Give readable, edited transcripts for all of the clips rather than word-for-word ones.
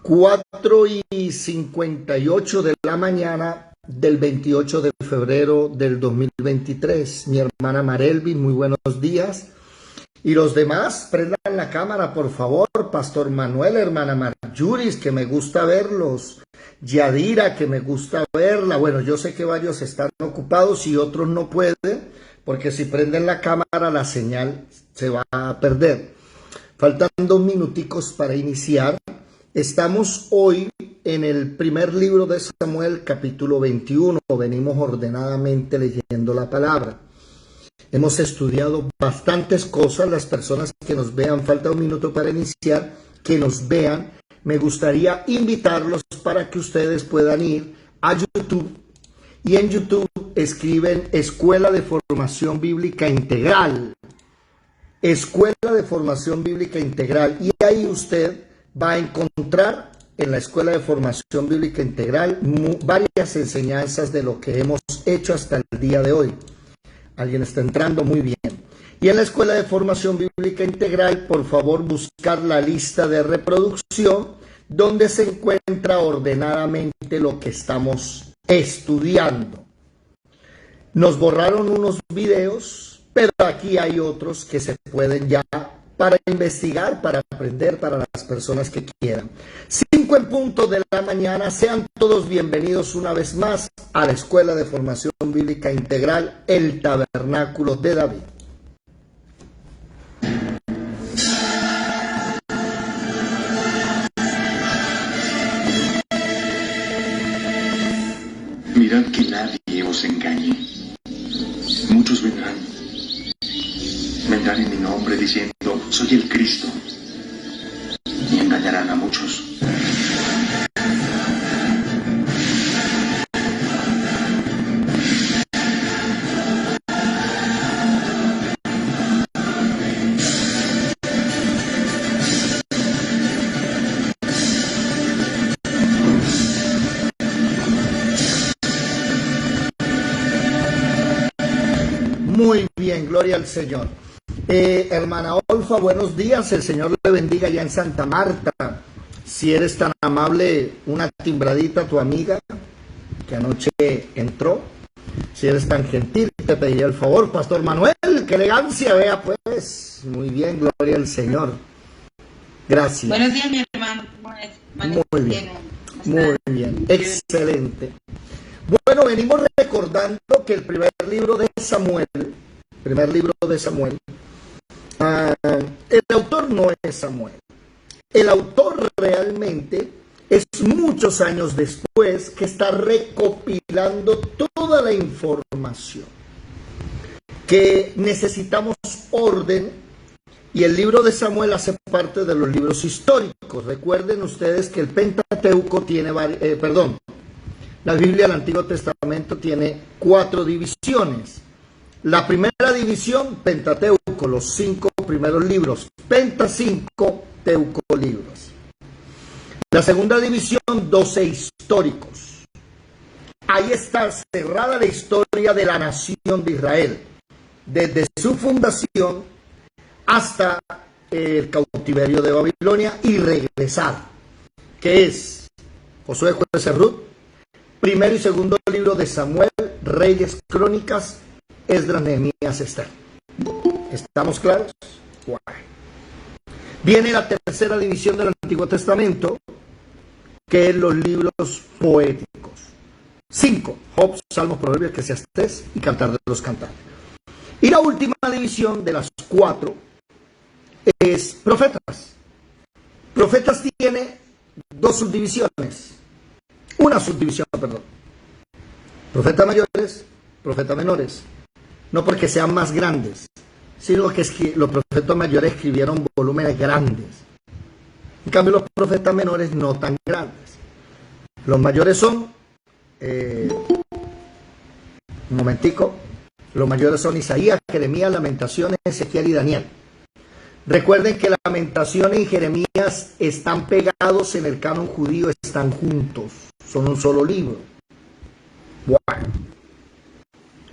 4:58 de la mañana del 28 de febrero del 2023. Mi hermana Marelvin, muy buenos días. Y los demás, prendan la cámara, por favor. Pastor Manuel, hermana Marjuris, que me gusta verlos. Yadira, que me gusta verla. Bueno, yo sé que varios están ocupados y otros no pueden, porque si prenden la cámara, la señal se va a perder. Faltan 2 minuticos para iniciar. Estamos hoy en el primer libro de Samuel, capítulo 21. Venimos ordenadamente leyendo la palabra. Hemos estudiado bastantes cosas. Las personas que nos vean, falta 1 minuto para iniciar, que nos vean. Me gustaría invitarlos para que ustedes puedan ir a YouTube. Y en YouTube escriben Escuela de Formación Bíblica Integral. Escuela de Formación Bíblica Integral. Y ahí usted va a encontrar en la Escuela de Formación Bíblica Integral varias enseñanzas de lo que hemos hecho hasta el día de hoy. Alguien está entrando, muy bien. Y en la Escuela de Formación Bíblica Integral, por favor, buscar la lista de reproducción donde se encuentra ordenadamente lo que estamos estudiando. Nos borraron unos videos, pero aquí hay otros que se pueden ya para investigar, para aprender, para las personas que quieran. 5 en punto de la mañana, sean todos bienvenidos una vez más a la Escuela de Formación Bíblica Integral, el Tabernáculo de David. Mirad que nadie os engañe. Muchos vendrán en mi nombre diciendo, soy el Cristo, y engañarán a muchos. Muy bien, gloria al Señor. Hermana Olfa, buenos días, el Señor le bendiga ya en Santa Marta. Si eres tan amable, una timbradita a tu amiga que anoche entró. Si eres tan gentil, te pediría el favor. Pastor Manuel, qué elegancia, vea pues. Muy bien, gloria al Señor. Gracias. Buenos días, mi hermano. Muy bien, muy bien, excelente. Bueno, venimos recordando que el primer libro de Samuel, el autor no es Samuel. El autor realmente es muchos años después que está recopilando toda la información. Que necesitamos orden, y el libro de Samuel hace parte de los libros históricos. Recuerden ustedes que el Pentateuco tiene la Biblia del Antiguo Testamento tiene 4 divisiones. La primera división, Pentateuco, los 5 primeros libros. Penta 5, Teuco libros. La segunda división, 12 históricos. Ahí está cerrada la historia de la nación de Israel, desde su fundación hasta el cautiverio de Babilonia y regresar, que es Josué, Jueces, Ruth, primero y segundo libro de Samuel, Reyes, Crónicas, Esdras, Nehemías, Esther. ¿Estamos claros? Wow. Viene la tercera división del Antiguo Testamento, que es los libros poéticos. 5, Job, Salmos, Proverbios, Eclesiastés y Cantar de los Cantares. Y la última división de las 4 es Profetas. Profetas tiene 2 subdivisiones. Una subdivisión, perdón. Profetas mayores, profetas menores. No porque sean más grandes, sino que los profetas mayores escribieron volúmenes grandes. En cambio, los profetas menores no tan grandes. Los mayores son, un momentico, los mayores son Isaías, Jeremías, Lamentaciones, Ezequiel y Daniel. Recuerden que Lamentaciones y Jeremías están pegados en el canon judío, están juntos, son un solo libro. Wow.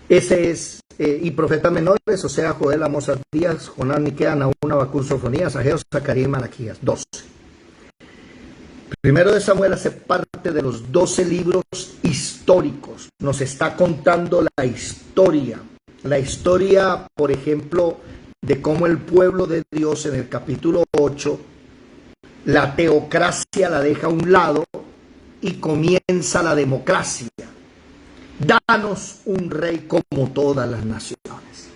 Ese es, y profetas menores, o sea, Joel, Amós, Abdías, Jonás, Miqueas, Nahum, Habacuc, Sofonías, Ageo, Zacarías y Malaquías, 12. Primero de Samuel hace parte de los 12 libros históricos. Nos está contando la historia. La historia, por ejemplo, de cómo el pueblo de Dios en el capítulo 8, la teocracia la deja a un lado y comienza la democracia. Danos un rey como todas las naciones.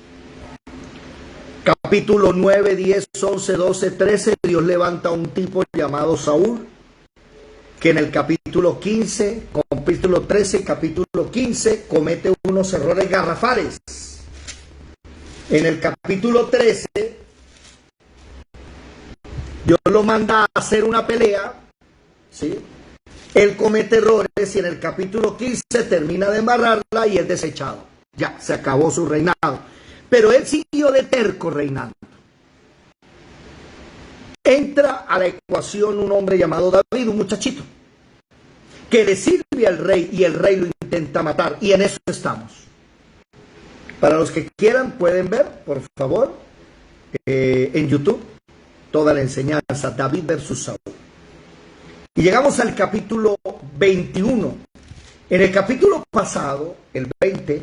Capítulo 9, 10, 11, 12, 13, Dios levanta a un tipo llamado Saúl, que en el capítulo 15, capítulo 13, capítulo 15, comete unos errores garrafales. En el capítulo 13, Dios lo manda a hacer una pelea, ¿sí? Él comete errores y en el capítulo 15 termina de embarrarla y es desechado. Ya, se acabó su reinado. Pero él siguió de terco reinando. Entra a la ecuación un hombre llamado David, un muchachito, que le sirve al rey y el rey lo intenta matar. Y en eso estamos. Para los que quieran pueden ver, por favor, en YouTube, toda la enseñanza, David versus Saúl. Y llegamos al capítulo 21. En el capítulo pasado, el 20,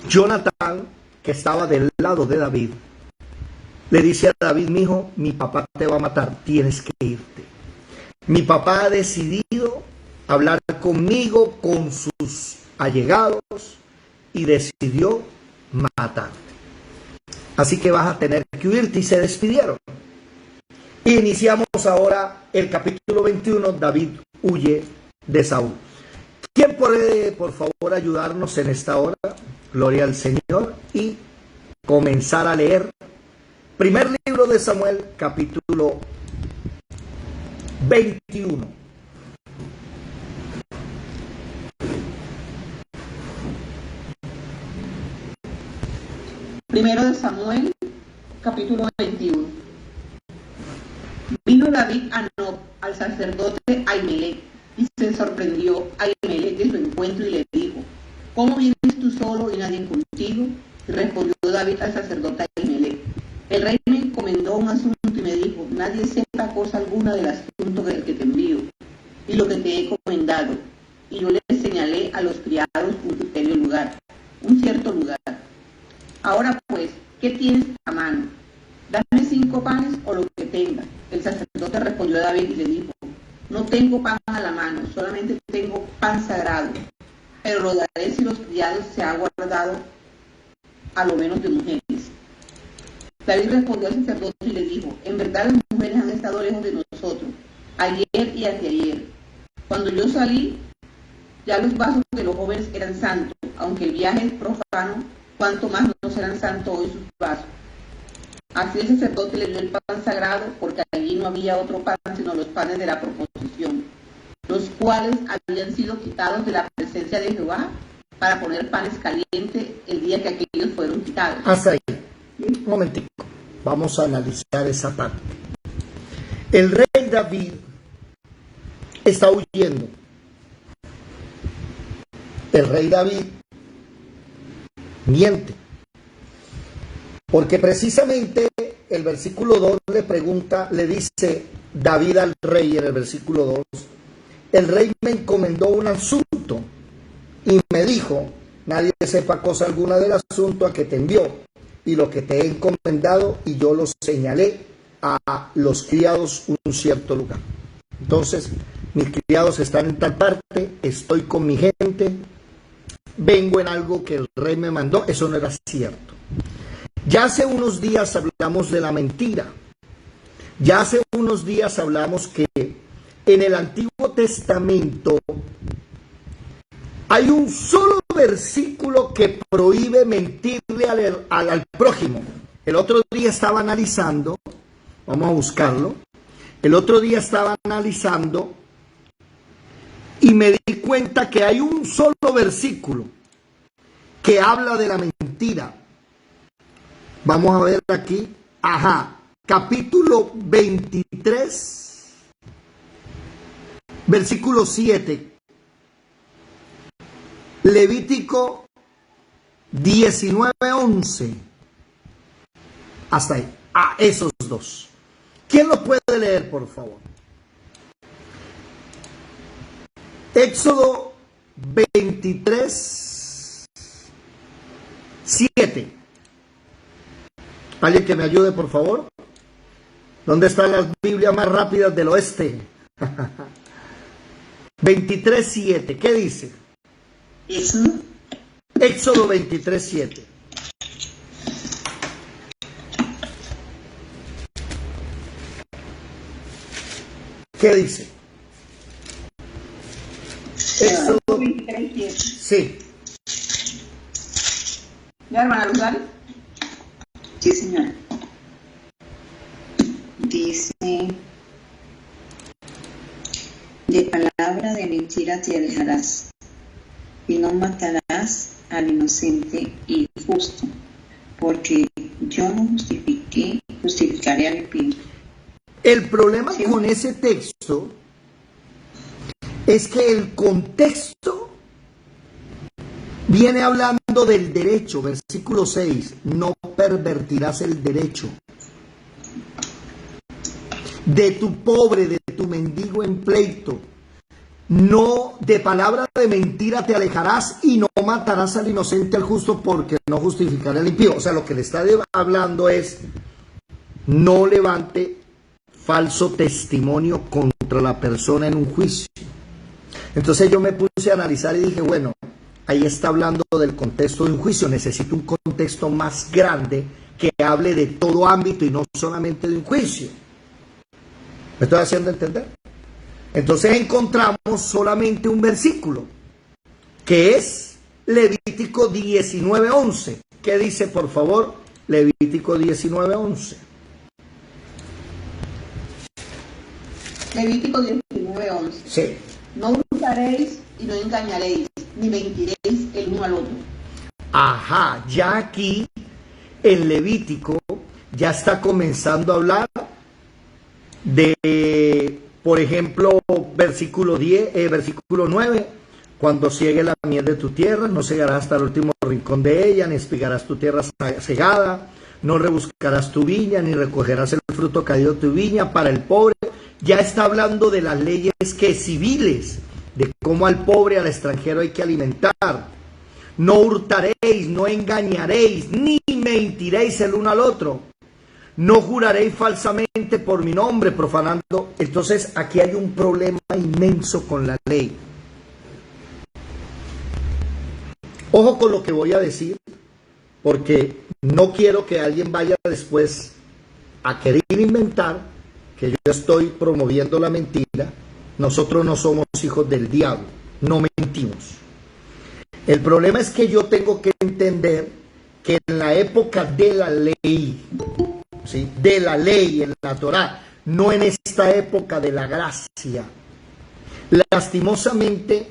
Jonatán, que estaba del lado de David, le dice a David: mi hijo, mi papá te va a matar, tienes que irte. Mi papá ha decidido hablar conmigo, con sus allegados, y decidió matarte. Así que vas a tener que huirte. Y se despidieron. Iniciamos ahora el capítulo 21. David huye de Saúl. ¿Quién puede, por favor, ayudarnos en esta hora? Gloria al Señor. Y comenzar a leer. Primer libro de Samuel, capítulo 21. Primero de Samuel, capítulo 21. Vino David a Nob, al sacerdote Ahimelech, y se sorprendió Ahimelech de su encuentro y le dijo: ¿cómo vienes tú solo y nadie contigo? Y respondió David al sacerdote Ahimelech: el rey me encomendó un asunto y me dijo: nadie sepa cosa alguna del asunto del que te envío y lo que te he encomendado. Y yo le señalé a los criados un pequeño lugar, un cierto lugar. Ahora pues, ¿qué tienes a mano? Dame 5 panes o lo que tengas. El sacerdote respondió a David y le dijo: no tengo pan a la mano, solamente tengo pan sagrado, pero lo daré si los criados se han guardado a lo menos de mujeres. David respondió al sacerdote y le dijo: en verdad las mujeres han estado lejos de nosotros, ayer y anteayer. Cuando yo salí, ya los vasos de los jóvenes eran santos, aunque el viaje es profano, cuanto más no serán santos hoy sus vasos. Así el sacerdote le dio el pan sagrado, porque allí no había otro pan sino los panes de la proposición, los cuales habían sido quitados de la presencia de Jehová para poner panes calientes el día que aquellos fueron quitados. Hasta ahí. Un momentico. Vamos a analizar esa parte. El rey David está huyendo. El rey David miente. Porque precisamente el versículo 2 le pregunta, le dice David al rey en el versículo 2: el rey me encomendó un asunto y me dijo: nadie sepa cosa alguna del asunto a que te envió y lo que te he encomendado, y yo los señalé a los criados un cierto lugar. Entonces, mis criados están en tal parte, estoy con mi gente, vengo en algo que el rey me mandó. Eso no era cierto. Ya hace unos días hablamos de la mentira. Ya hace unos días hablamos que en el Antiguo Testamento hay un solo versículo que prohíbe mentirle al prójimo. El otro día estaba analizando, vamos a buscarlo, el otro día estaba analizando y me di cuenta que hay un solo versículo que habla de la mentira. Vamos a ver aquí, capítulo 23, versículo 7. Levítico 19:11. Hasta ahí. Esos dos. ¿Quién lo puede leer, por favor? Éxodo 23, 7. ¿Alguien que me ayude, por favor? ¿Dónde están las Biblias más rápidas del oeste? 23, 7. ¿Qué dice? Éxodo 23, 7. ¿Qué dice? Éxodo 23, 7. Sí. ¿Ya, hermana Luzari? Sí, señora. Dice, de palabra de mentira te alejarás, y no matarás al inocente y justo, porque yo no justificaré al impío. El problema Sí. con ese texto es que el contexto viene hablando del derecho, versículo 6, no pervertirás el derecho de tu pobre, de tu mendigo en pleito, no, de palabra de mentira te alejarás y no matarás al inocente al justo porque no justificará al impío. O sea, lo que le está hablando es no levante falso testimonio contra la persona en un juicio. Entonces yo me puse a analizar y dije, bueno, ahí está hablando del contexto de un juicio, necesito un contexto más grande que hable de todo ámbito y no solamente de un juicio. ¿Me estoy haciendo entender? Entonces encontramos solamente un versículo, que es Levítico 19:11. ¿Qué dice, por favor? Levítico 19:11. Levítico 19, 11. Sí. No hurtaréis y no engañaréis, ni mentiréis el uno al otro. Ajá, ya aquí en Levítico ya está comenzando a hablar de, por ejemplo, versículo 9, cuando ciegue la miel de tu tierra, no cegarás hasta el último rincón de ella, ni espigarás tu tierra cegada, no rebuscarás tu viña, ni recogerás el fruto caído de tu viña para el pobre. Ya está hablando de las leyes que civiles, de cómo al pobre, al extranjero hay que alimentar. No hurtaréis, no engañaréis, ni mentiréis el uno al otro. No juraréis falsamente por mi nombre, profanando. Entonces aquí hay un problema inmenso con la ley. Ojo con lo que voy a decir, porque no quiero que alguien vaya después a querer inventar que yo estoy promoviendo la mentira. Nosotros no somos hijos del diablo, no mentimos. El problema es que yo tengo que entender que en la época de la ley, ¿sí?, de la ley en la Torá, no en esta época de la gracia, lastimosamente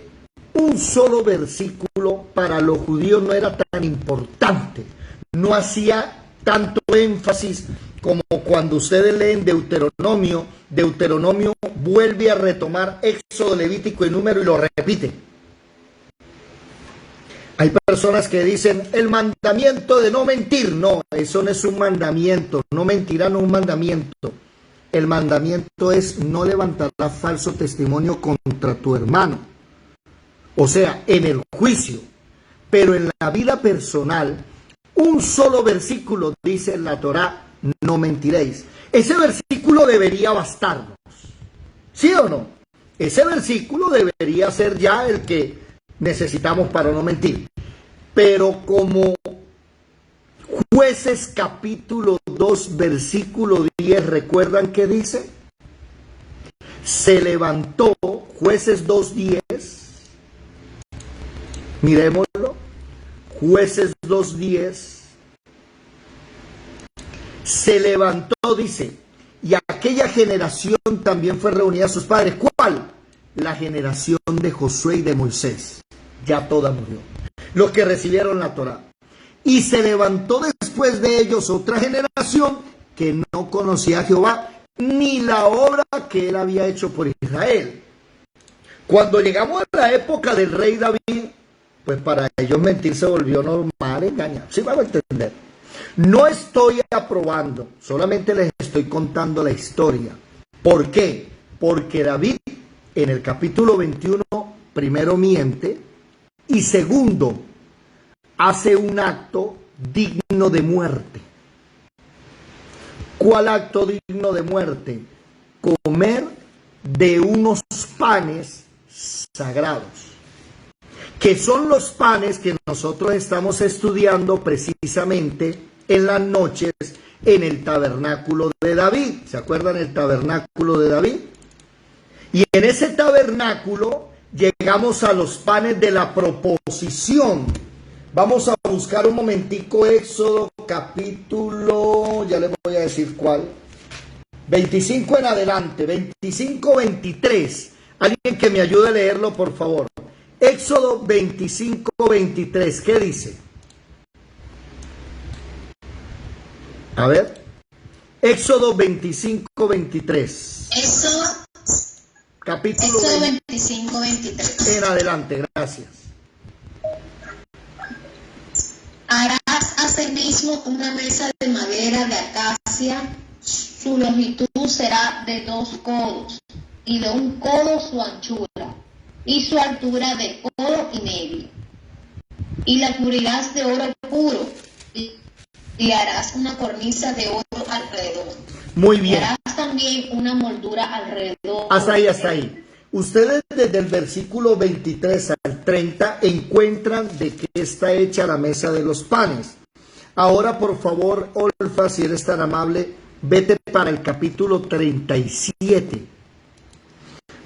un solo versículo para los judíos no era tan importante, no hacía tanto énfasis como cuando ustedes leen Deuteronomio. Deuteronomio vuelve a retomar Éxodo, Levítico y Número y lo repite. Hay personas que dicen el mandamiento de no mentir. No, eso no es un mandamiento. No mentirá, no es un mandamiento. El mandamiento es no levantarás falso testimonio contra tu hermano. O sea, en el juicio. Pero en la vida personal, un solo versículo dice en la Torá, no mentiréis. Ese versículo debería bastarnos. ¿Sí o no? Ese versículo debería ser ya el que necesitamos para no mentir. Pero como Jueces capítulo 2 versículo 10, ¿recuerdan qué dice? Se levantó, Jueces 2:10, miremoslo, Jueces 2:10, se levantó, dice, y aquella generación también fue reunida a sus padres. ¿Cuál? La generación de Josué y de Moisés. Ya toda murió. Los que recibieron la Torá. Y se levantó después de ellos otra generación que no conocía a Jehová ni la obra que él había hecho por Israel. Cuando llegamos a la época del rey David, pues para ellos mentir se volvió normal, engañar. ¿Sí van a entender? No estoy aprobando, solamente les estoy contando la historia. ¿Por qué? Porque David en el capítulo 21 primero miente y segundo, hace un acto digno de muerte. ¿Cuál acto digno de muerte? Comer de unos panes sagrados, que son los panes que nosotros estamos estudiando precisamente en las noches en el tabernáculo de David. ¿Se acuerdan el tabernáculo de David? Y en ese tabernáculo llegamos a los panes de la proposición. Vamos a buscar un momentico Éxodo capítulo, ya les voy a decir cuál, 25 en adelante, 25, 23. Alguien que me ayude a leerlo, por favor. Éxodo 25, 23, ¿qué dice? A ver, Éxodo 25, 23. Capítulo 25, 23. En adelante, gracias. Harás asimismo una mesa de madera de acacia, su longitud será de 2 codos, y de 1 codo su anchura, y su altura de 1,5 codos. Y la cubrirás de oro puro, y harás una cornisa de oro alrededor. Muy bien. Y harás también una moldura alrededor. Hasta ahí. Ustedes desde el versículo 23 al 30 encuentran de qué está hecha la mesa de los panes. Ahora, por favor, Olfa, si eres tan amable, vete para el capítulo 37,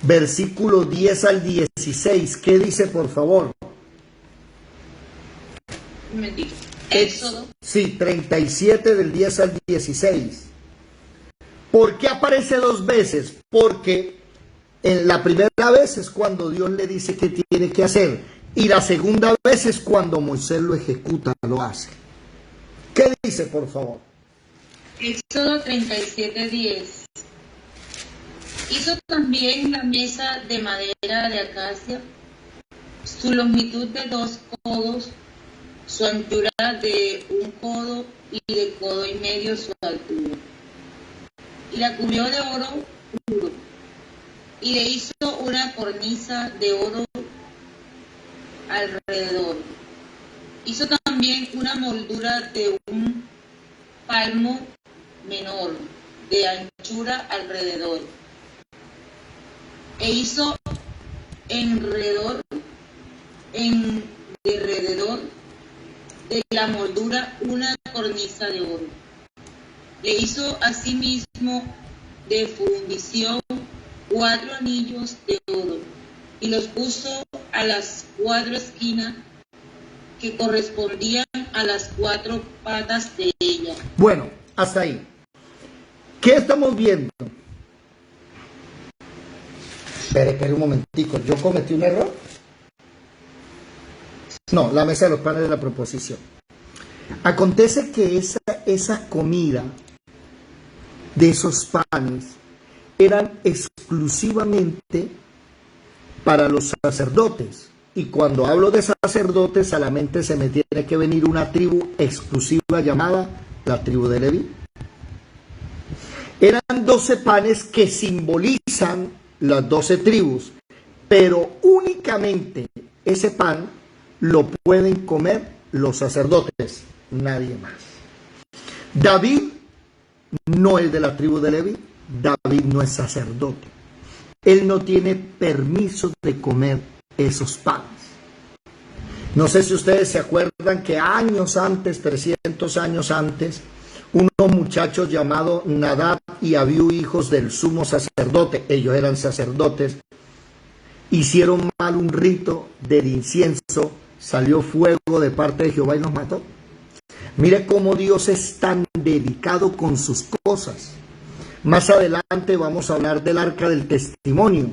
versículo 10 al 16. ¿Qué dice, por favor? Un momentito. Éxodo. Sí, 37 del 10 al 16. ¿Por qué aparece 2 veces? Porque en la primera vez es cuando Dios le dice que tiene que hacer, y la segunda vez es cuando Moisés lo ejecuta, lo hace. ¿Qué dice, por favor? Éxodo 37:10. Hizo también la mesa de madera de acacia, su longitud de 2 codos, su anchura de 1 codo y de 1,5 codos su altura. Y la cubrió de oro puro, y le hizo una cornisa de oro alrededor. Hizo también una moldura de 1 palmo menor de anchura alrededor. E hizo alrededor de la moldura una cornisa de oro. Le hizo asimismo de fundición 4 anillos de oro, y los puso a las 4 esquinas que correspondían a las 4 patas de ella. Bueno, hasta ahí. ¿Qué estamos viendo? Espere un momentico, ¿yo cometí un error? No, la mesa de los panes de la proposición. Acontece que esa comida de esos panes eran exclusivamente para los sacerdotes. Y cuando hablo de sacerdotes, a la mente se me tiene que venir una tribu exclusiva llamada la tribu de Leví. Eran 12 panes que simbolizan las 12 tribus, pero únicamente ese pan lo pueden comer los sacerdotes, nadie más. David no es de la tribu de Leví, David no es sacerdote. Él no tiene permiso de comer esos panes. No sé si ustedes se acuerdan que años antes, 300 años antes, unos muchachos llamados Nadab y Abiú, hijos del sumo sacerdote, ellos eran sacerdotes, hicieron mal un rito del incienso, salió fuego de parte de Jehová y los mató. Mire cómo Dios es tan delicado con sus cosas. Más adelante vamos a hablar del arca del testimonio.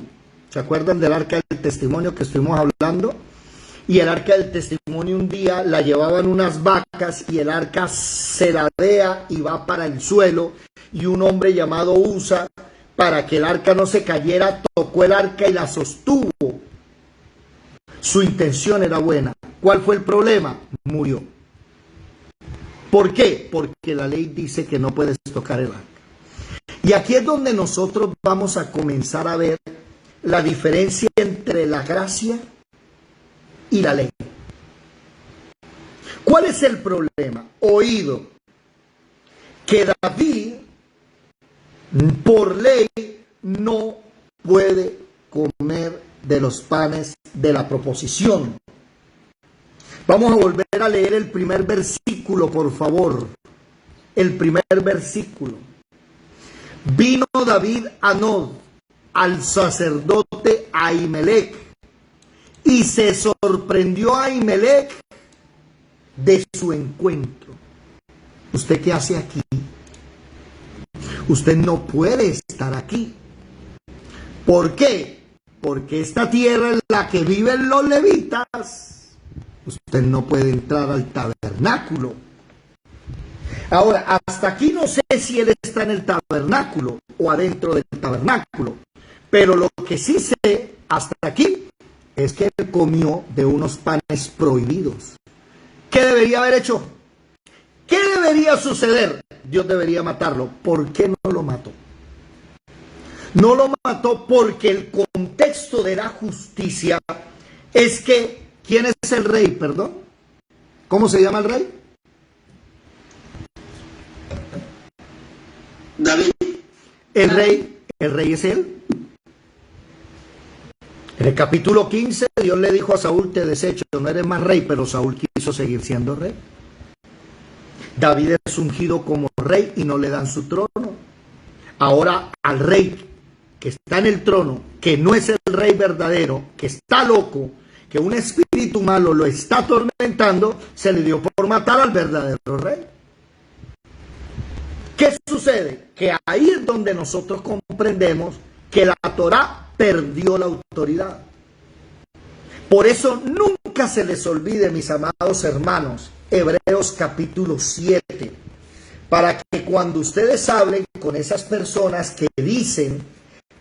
¿Se acuerdan del arca del testimonio que estuvimos hablando? Y el arca del testimonio un día la llevaban unas vacas y el arca se ladea y va para el suelo, y un hombre llamado Usa, para que el arca no se cayera, tocó el arca y la sostuvo. Su intención era buena. ¿Cuál fue el problema? Murió. ¿Por qué? Porque la ley dice que no puedes tocar el arca. Y aquí es donde nosotros vamos a comenzar a ver la diferencia entre la gracia y la ley. ¿Cuál es el problema? Oído que David por ley no puede comer de los panes de la proposición. Vamos a volver a leer el primer versículo, por favor. El primer versículo. Vino David a Nob, al sacerdote Ahimelech, y se sorprendió a Ahimelech de su encuentro. ¿Usted qué hace aquí? Usted no puede estar aquí. ¿Por qué? Porque esta tierra en la que viven los levitas, usted no puede entrar al tabernáculo. Ahora, hasta aquí no sé si él está en el tabernáculo o adentro del tabernáculo, pero lo que sí sé hasta aquí es que él comió de unos panes prohibidos. ¿Qué debería haber hecho? ¿Qué debería suceder? Dios debería matarlo. ¿Por qué no lo mató? No lo mató porque el contexto de la justicia es que, ¿quién es el rey? Perdón. ¿Cómo se llama el rey? David. El rey es él. En el capítulo 15, Dios le dijo a Saúl: te desecho, no eres más rey, pero Saúl quiso seguir siendo rey. David es ungido como rey y no le dan su trono. Ahora al rey que está en el trono, que no es el rey verdadero, que está loco, que un espíritu malo lo está atormentando, se le dio por matar al verdadero rey. ¿Qué sucede? Que ahí es donde nosotros comprendemos que la Torá perdió la autoridad. Por eso nunca se les olvide, mis amados hermanos, Hebreos capítulo 7, para que cuando ustedes hablen con esas personas que dicen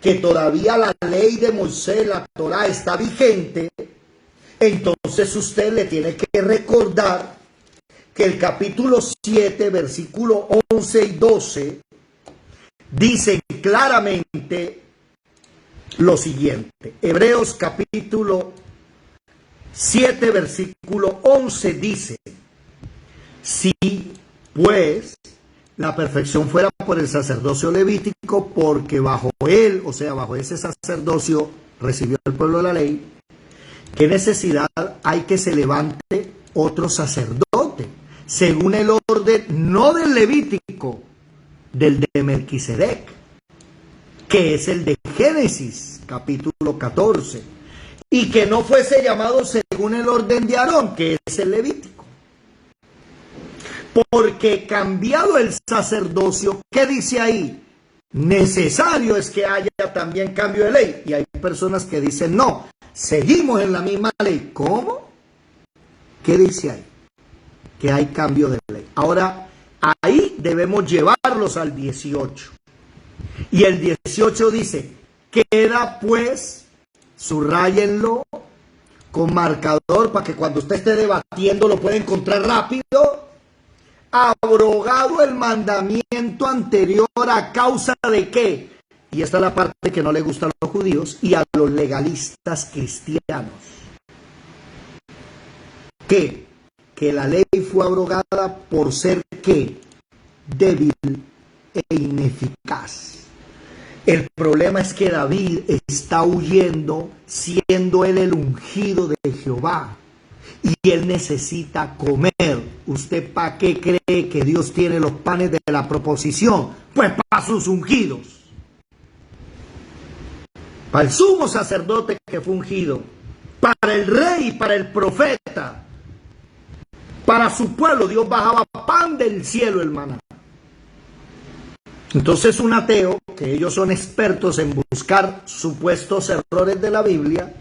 que todavía la ley de Moisés, la Torá, está vigente, entonces usted le tiene que recordar que el capítulo 7, versículo 11 y 12, dicen claramente lo siguiente. Hebreos capítulo 7, versículo 11 dice: si pues la perfección fuera por el sacerdocio levítico, porque bajo él, o sea, bajo ese sacerdocio recibió el pueblo la ley, ¿qué necesidad hay que se levante otro sacerdote, según el orden no del Levítico, del de Melquisedec, que es el de Génesis, capítulo 14, y que no fuese llamado según el orden de Aarón, que es el Levítico? Porque cambiado el sacerdocio, ¿qué dice ahí? Necesario es que haya también cambio de ley. Y hay personas que dicen, no, seguimos en la misma ley. ¿Cómo? ¿Qué dice ahí? Que hay cambio de ley. Ahora, ahí debemos llevarlos al 18. Y el 18 dice: queda pues, subrayenlo con marcador para que cuando usted esté debatiendo lo pueda encontrar rápido. Abrogado el mandamiento anterior, ¿a causa de qué? Y esta es la parte que no le gusta a los judíos y a los legalistas cristianos. ¿Qué? Que la ley fue abrogada por ser, ¿qué? Débil e ineficaz. El problema es que David está huyendo, siendo él el ungido de Jehová, y él necesita comer. ¿Usted para qué cree que Dios tiene los panes de la proposición? Pues para sus ungidos, para el sumo sacerdote que fue ungido, para el rey, para el profeta, para su pueblo. Dios bajaba pan del cielo, el maná. Entonces un ateo, que ellos son expertos en buscar supuestos errores de la Biblia,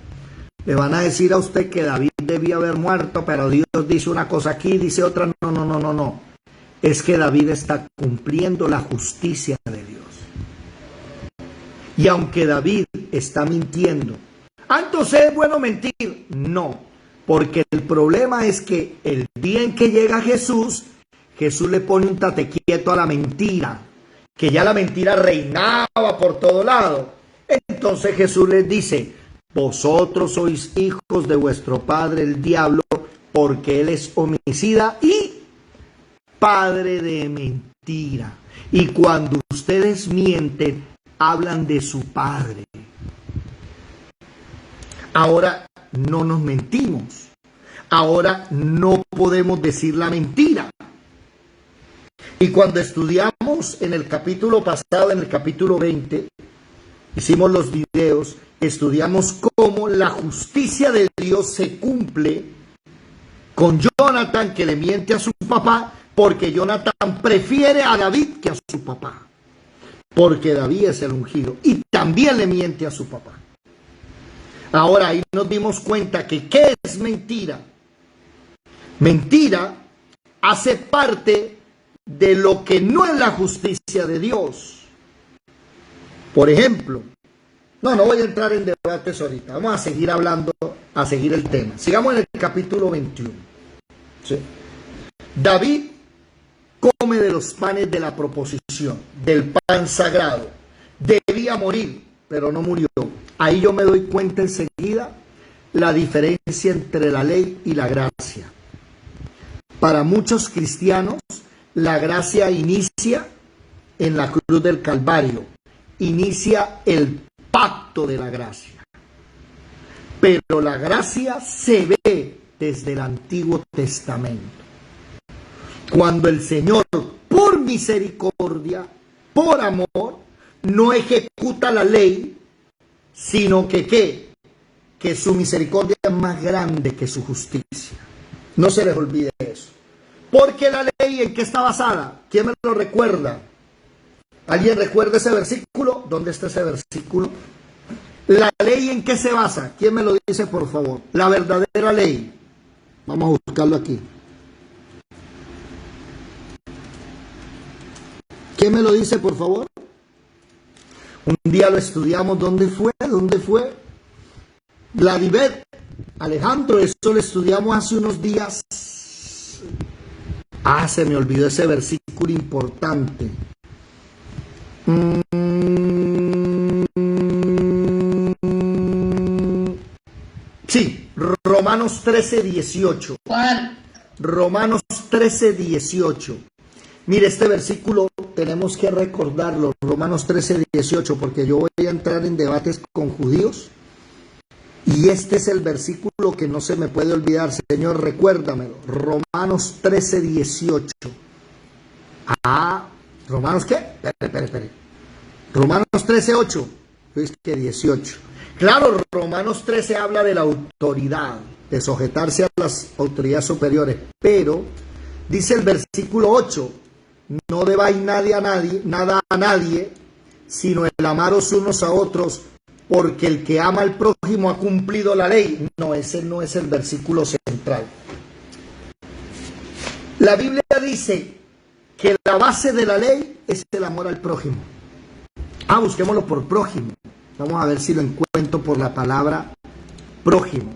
le van a decir a usted que David debía haber muerto, pero Dios dice una cosa aquí, dice otra. No. Es que David está cumpliendo la justicia de Dios. Y aunque David está mintiendo, entonces es bueno mentir. No, porque el problema es que el día en que llega Jesús, Jesús le pone un tate quieto a la mentira, que ya la mentira reinaba por todo lado. Entonces Jesús les dice, vosotros sois hijos de vuestro padre el diablo, porque él es homicida y padre de mentira. Y cuando ustedes mienten, hablan de su padre. Ahora no nos mentimos. Ahora no podemos decir la mentira. Y cuando estudiamos en el capítulo pasado, en el capítulo 20, hicimos los videos, estudiamos cómo la justicia de Dios se cumple con Jonathan, que le miente a su papá, porque Jonathan prefiere a David que a su papá, porque David es el ungido, y también le miente a su papá. Ahora ahí nos dimos cuenta que ¿qué es mentira? Mentira hace parte de lo que no es la justicia de Dios. Por ejemplo, no voy a entrar en debates ahorita, vamos a seguir hablando, a seguir el tema. Sigamos en el capítulo 21. ¿Sí? David come de los panes de la proposición, del pan sagrado. Debía morir, pero no murió. Ahí yo me doy cuenta enseguida la diferencia entre la ley y la gracia. Para muchos cristianos, la gracia inicia en la cruz del Calvario, inicia el pacto de la gracia. Pero la gracia se ve desde el Antiguo Testamento. Cuando el Señor, por misericordia, por amor, no ejecuta la ley, sino que su misericordia es más grande que su justicia. No se les olvide eso. Porque la ley, ¿en qué está basada? ¿Quién me lo recuerda? ¿Alguien recuerda ese versículo? ¿Dónde está ese versículo? ¿La ley en qué se basa? ¿Quién me lo dice, por favor? La verdadera ley. Vamos a buscarlo aquí. ¿Quién me lo dice, por favor? Un día lo estudiamos. ¿Dónde fue? ¿Dónde fue? Vladimir, Alejandro, eso lo estudiamos hace unos días. Se me olvidó ese versículo importante. Sí, Romanos 13:18. ¿Cuál? Romanos 13:18. Mire, este versículo tenemos que recordarlo, Romanos 13:18, porque yo voy a entrar en debates con judíos. Y este es el versículo que no se me puede olvidar. Señor, recuérdamelo. Romanos 13:18. ¿Romanos qué? Espere. Romanos 13:8. Es que 18. Claro, Romanos 13 habla de la autoridad, de sujetarse a las autoridades superiores. Pero, dice el versículo 8, no debáis nada a nadie, sino el amaros unos a otros, porque el que ama al prójimo ha cumplido la ley. No, ese no es el versículo central. La Biblia dice que la base de la ley es el amor al prójimo. Busquémoslo por prójimo. Vamos a ver si lo encuentro por la palabra prójimo.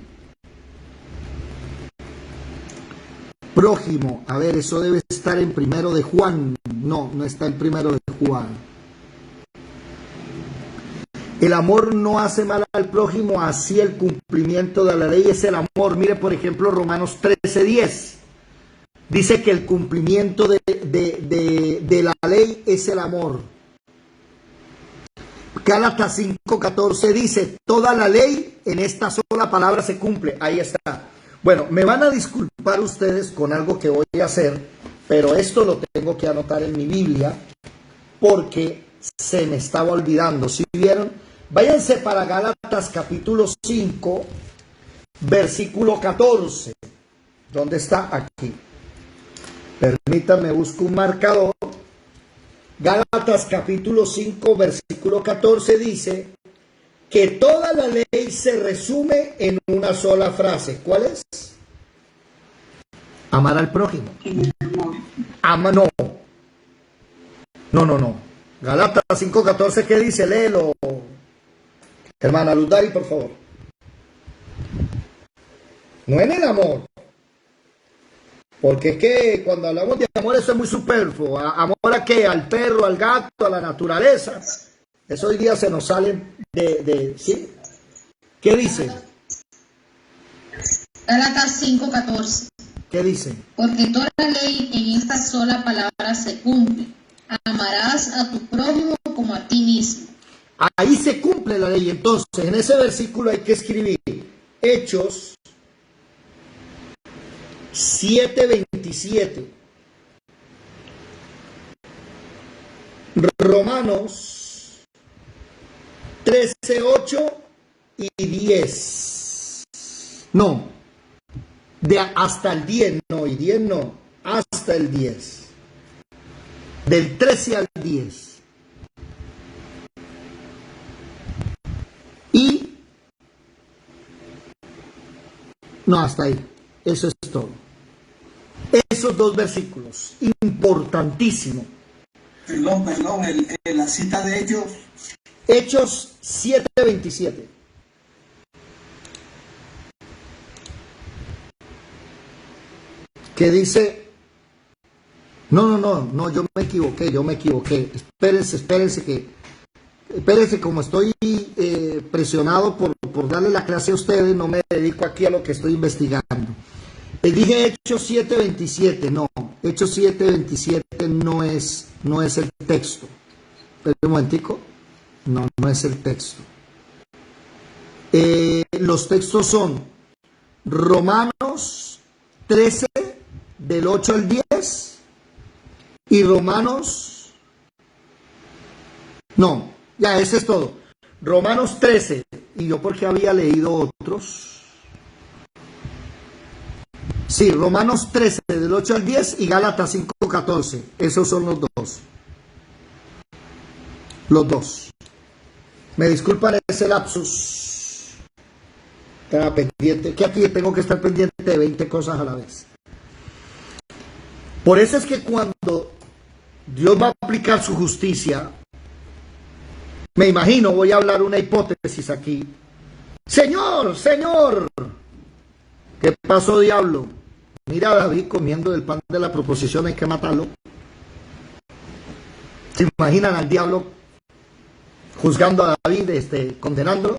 Prójimo, a ver, eso debe estar en Primero de Juan. No está en Primero de Juan. El amor no hace mal al prójimo, así el cumplimiento de la ley es el amor. Mire, por ejemplo, Romanos 13:10. Dice que el cumplimiento de la ley es el amor. Gálatas 5:14 dice, toda la ley en esta sola palabra se cumple. Ahí está. Bueno, me van a disculpar ustedes con algo que voy a hacer, pero esto lo tengo que anotar en mi Biblia porque se me estaba olvidando. ¿Sí vieron? Váyanse para Gálatas capítulo 5, versículo 14. ¿Dónde está? Aquí. Permítanme, busco un marcador. Gálatas capítulo 5, versículo 14 dice que toda la ley se resume en una sola frase. ¿Cuál es? Amar al prójimo. No. Gálatas 5:14, ¿qué dice? Léelo. Hermana Luz Dari, por favor. No en el amor. Porque es que cuando hablamos de amor eso es muy superfluo. ¿Amor a qué? Al perro, al gato, a la naturaleza. Eso hoy día se nos salen ¿sí? ¿Qué dice? Gálatas 5:14. ¿Qué dice? Porque toda la ley en esta sola palabra se cumple. Amarás a tu prójimo como a ti mismo. Ahí se cumple la ley. Entonces, en ese versículo hay que escribir Hechos 7:27. Romanos 13:8 y 10. No, hasta el 10, no, y 10 no, hasta el 10. Del 13 al 10. Y no, hasta ahí. Eso es todo. Esos dos versículos, importantísimo. Perdón, la cita de ellos. Hechos 7:27. Que dice, no, yo me equivoqué. Espérense, como estoy presionado por darle la clase a ustedes, no me dedico aquí a lo que estoy investigando. Dije Hechos 7:27, no, Hechos 7:27 no es el texto. Espera un momentico, no es el texto. Los textos son Romanos 13, del 8 al 10, y Romanos, no, ya ese es todo. Romanos 13, y yo porque había leído otros. Sí, Romanos 13, del 8 al 10 y Gálatas 5:14. Esos son los dos. Los dos. Me disculpan ese lapsus. Estaba pendiente, que aquí tengo que estar pendiente de 20 cosas a la vez. Por eso es que cuando Dios va a aplicar su justicia, me imagino, voy a hablar una hipótesis aquí. Señor, ¿qué pasó, diablo? Mira a David comiendo del pan de la proposición, hay que matarlo. ¿Se imaginan al diablo juzgando a David, condenándolo?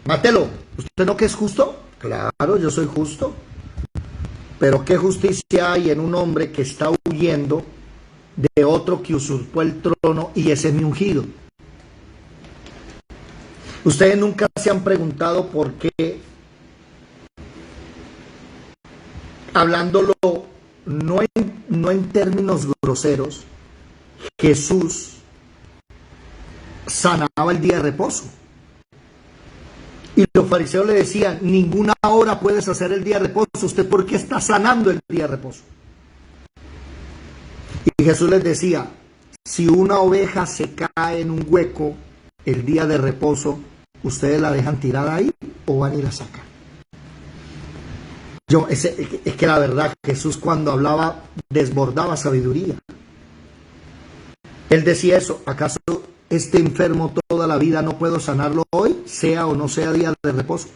Mátelo. ¿Usted no que es justo? Claro, yo soy justo. Pero ¿qué justicia hay en un hombre que está huyendo de otro que usurpó el trono y ese es mi ungido? Ustedes nunca se han preguntado por qué, hablándolo no en términos groseros, Jesús sanaba el día de reposo. Y los fariseos le decían, ninguna hora puedes hacer el día de reposo. ¿Usted por qué está sanando el día de reposo? Y Jesús les decía, si una oveja se cae en un hueco el día de reposo, ¿ustedes la dejan tirada ahí o van y la sacan? Es que la verdad, Jesús cuando hablaba desbordaba sabiduría. Él decía eso, ¿acaso este enfermo toda la vida no puedo sanarlo hoy, sea o no sea día de reposo?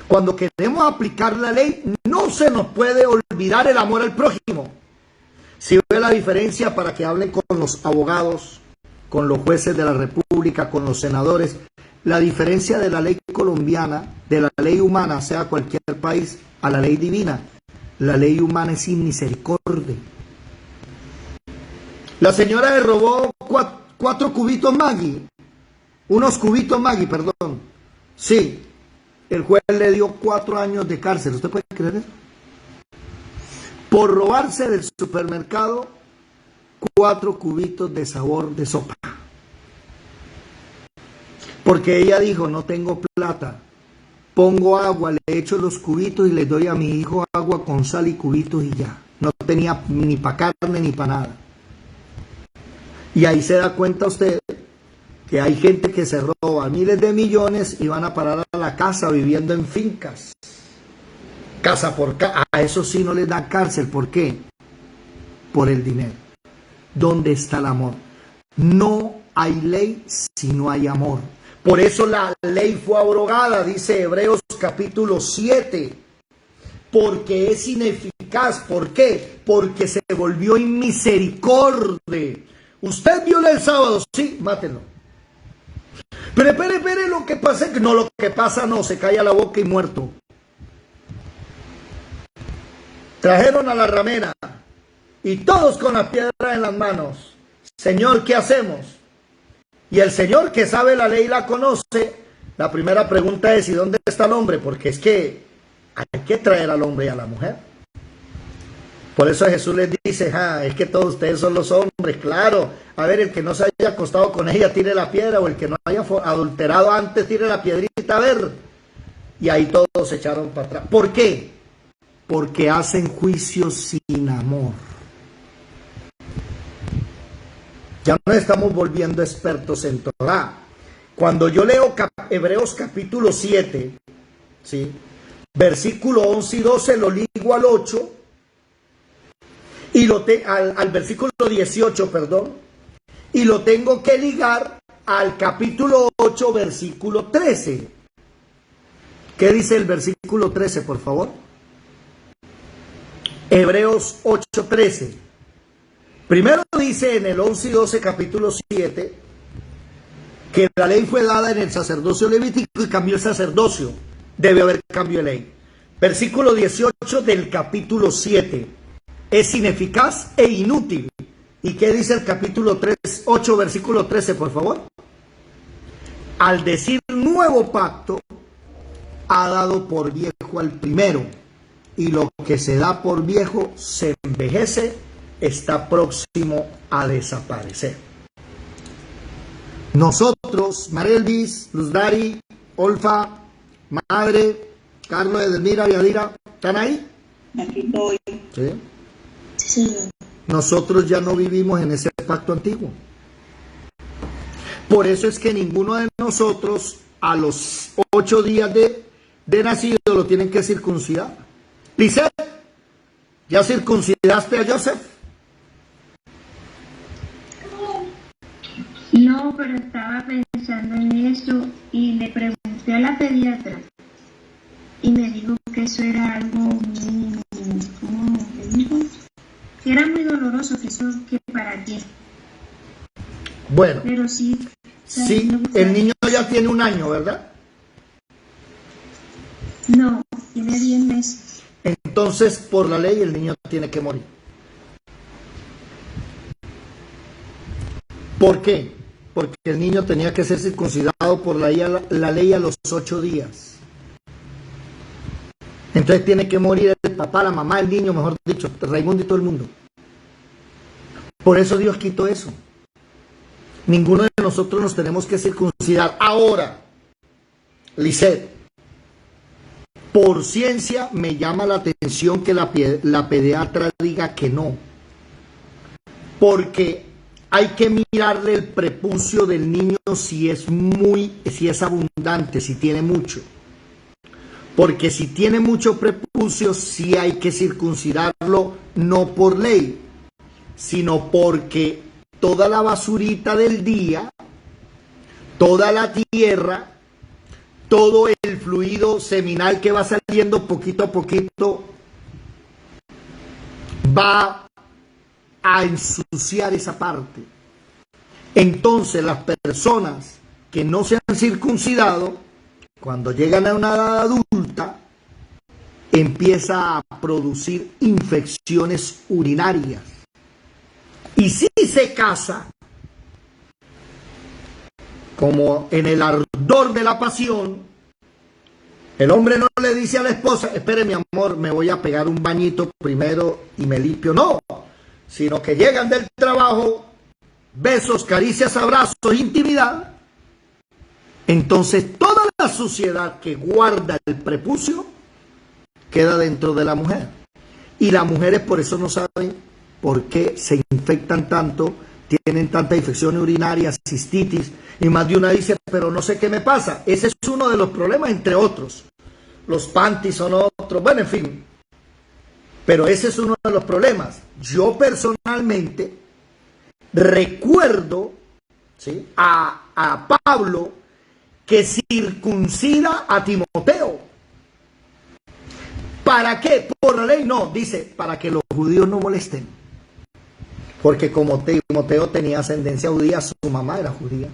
Cuando queremos aplicar la ley, no se nos puede olvidar el amor al prójimo. Si ve la diferencia para que hablen con los abogados, con los jueces de la República, con los senadores, la diferencia de la ley colombiana, de la ley humana, sea cualquier país, a la ley divina. La ley humana es sin misericordia. La señora le robó 4 cubitos Maggi, unos cubitos Maggi, perdón. Sí, el juez le dio 4 años de cárcel. ¿Usted puede creer eso? Por robarse del supermercado 4 cubitos de sabor de sopa. Porque ella dijo, no tengo plata, pongo agua, le echo los cubitos y le doy a mi hijo agua con sal y cubitos y ya. No tenía ni para carne ni para nada. Y ahí se da cuenta usted que hay gente que se roba miles de millones y van a parar a la casa viviendo en fincas. Casa por casa. A eso sí no les dan cárcel. ¿Por qué? Por el dinero. ¿Dónde está el amor? No hay ley si no hay amor. Por eso la ley fue abrogada, dice Hebreos capítulo 7. Porque es ineficaz. ¿Por qué? Porque se volvió inmisericordia. Usted viola el sábado, sí, mátenlo. Pero espere, lo que pasa es que no, lo que pasa no, se calla la boca y muerto. Trajeron a la ramera y todos con la piedra en las manos. Señor, ¿qué hacemos? Y el Señor, que sabe la ley y la conoce, la primera pregunta es: ¿y dónde está el hombre? Porque es que hay que traer al hombre y a la mujer. Por eso Jesús les dice: es que todos ustedes son los hombres, claro. A ver, el que no se haya acostado con ella, tire la piedra, o el que no haya adulterado antes, tire la piedrita, a ver. Y ahí todos se echaron para atrás. ¿Por qué? Porque hacen juicios sin amor. Ya nos estamos volviendo expertos en Torá. Cuando yo leo Hebreos capítulo 7, ¿sí?, versículo 11 y 12, lo ligo al 8, y al versículo 18, perdón, y lo tengo que ligar al capítulo 8, versículo 13. ¿Qué dice el versículo 13, por favor? Hebreos 8, 13. Primero dice en el 11 y 12, capítulo 7, que la ley fue dada en el sacerdocio levítico y cambió el sacerdocio. Debe haber cambio de ley. Versículo 18 del capítulo 7. Es ineficaz e inútil. ¿Y qué dice el capítulo 8, versículo 13, por favor? Al decir nuevo pacto, ha dado por viejo al primero, y lo que se da por viejo se envejece, está próximo a desaparecer. Nosotros, María Elvis, Luz Dari, Olfa, Madre, Carlos, Edelmira, Yadira, ¿están ahí? Aquí estoy. ¿Sí? Sí. Nosotros ya no vivimos en ese pacto antiguo. Por eso es que ninguno de nosotros a los 8 días de nacido lo tienen que circuncidar. Dice, ¿ya circuncidaste a Joseph? No, pero estaba pensando en eso y le pregunté a la pediatra y me dijo que eso era algo muy, ¿cómo te digo? Que era muy doloroso, que eso, que para qué. Bueno, pero sí, el niño ya tiene 1 año, ¿verdad? No, tiene 10 meses. Entonces, por la ley, el niño tiene que morir. ¿Por qué? Porque el niño tenía que ser circuncidado por la ley a los 8 días. Entonces tiene que morir el papá, la mamá, el niño, mejor dicho, Raimundo y todo el mundo. Por eso Dios quitó eso. Ninguno de nosotros nos tenemos que circuncidar. Ahora, Lisette, por ciencia me llama la atención que la pediatra diga que no. Porque hay que mirarle el prepucio del niño si es abundante, si tiene mucho. Porque si tiene mucho prepucio, sí hay que circuncidarlo, no por ley, sino porque toda la basurita del día, toda la tierra, todo el fluido seminal que va saliendo poquito a poquito, va a ensuciar esa parte. Entonces las personas que no se han circuncidado, cuando llegan a una edad adulta, empieza a producir infecciones urinarias. Y si se casa, como en el ardor de la pasión, el hombre no le dice a la esposa: espere mi amor, me voy a pegar un bañito primero y me limpio. No, sino que llegan del trabajo, besos, caricias, abrazos, intimidad. Entonces toda la suciedad que guarda el prepucio queda dentro de la mujer. Y las mujeres por eso no saben por qué se infectan tanto, tienen tanta infección urinaria, cistitis, y más de una dice: pero no sé qué me pasa. Ese es uno de los problemas, entre otros. Los panties son otros, bueno, en fin. Pero ese es uno de los problemas. Yo personalmente recuerdo, ¿sí?, a Pablo, que circuncida a Timoteo. ¿Para qué? Por la ley no, dice, para que los judíos no molesten. porque como Timoteo tenía ascendencia judía, su mamá era judía.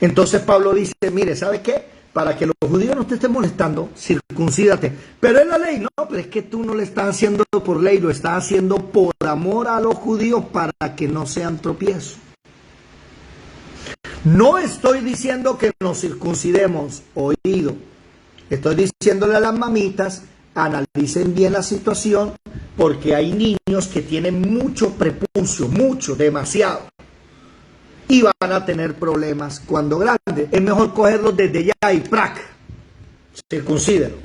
Entonces Pablo dice, mire, ¿sabe qué? Para que los judíos no te estén molestando, circuncídate. Pero es la ley, no, pero es que tú no le estás haciendo por ley, lo estás haciendo por amor a los judíos para que no sean tropiezos. No estoy diciendo que nos circuncidemos, oído. Estoy diciéndole a las mamitas, analicen bien la situación, porque hay niños que tienen mucho prepucio, mucho, demasiado. Y van a tener problemas cuando grandes. Es mejor cogerlos desde ya y ¡prac! Circuncídelo.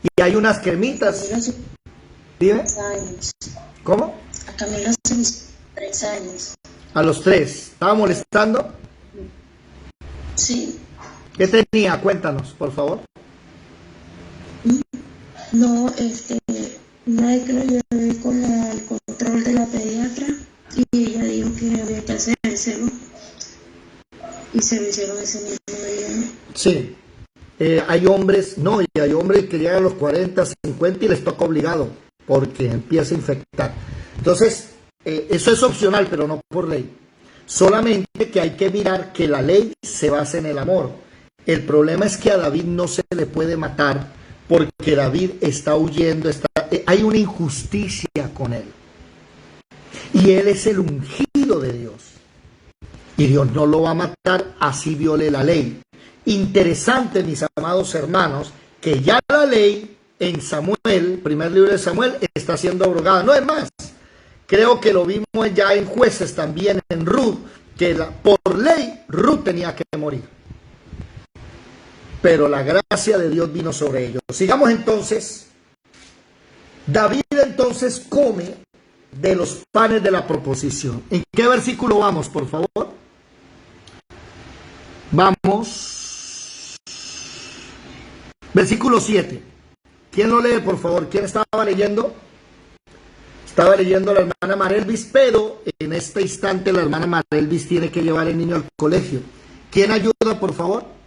Y hay unas cremitas. ¿Dime? ¿Cómo? A Camilo hace mis 3 años. A los 3. ¿Estaba molestando? Sí. ¿Qué tenía? Cuéntanos, por favor. No, una vez que lo llevé con el control de la pediatra y ella dijo que había que hacérselo y se lo hicieron ese mismo día. Sí. Hay hombres, no, y hay hombres que llegan a los 40, 50 y les toca obligado porque empieza a infectar. Entonces, eso es opcional, pero no por ley. Solamente que hay que mirar que la ley se basa en el amor. El problema es que a David no se le puede matar porque David está huyendo, hay una injusticia con él. Y él es el ungido de Dios. Y Dios no lo va a matar, así viole la ley. Interesante, mis amados hermanos, que ya la ley en Samuel, primer libro de Samuel, está siendo abrogada. No es más. Creo que lo vimos ya en Jueces, también en Ruth, que por ley Ruth tenía que morir. Pero la gracia de Dios vino sobre ellos. Sigamos entonces. David entonces come de los panes de la proposición. ¿En qué versículo vamos, por favor? Vamos. Versículo 7. ¿Quién lo lee, por favor? ¿Quién estaba leyendo? Estaba leyendo la hermana Marelvis, pero en este instante la hermana Marelvis tiene que llevar al niño al colegio. ¿Quién ayuda, por favor?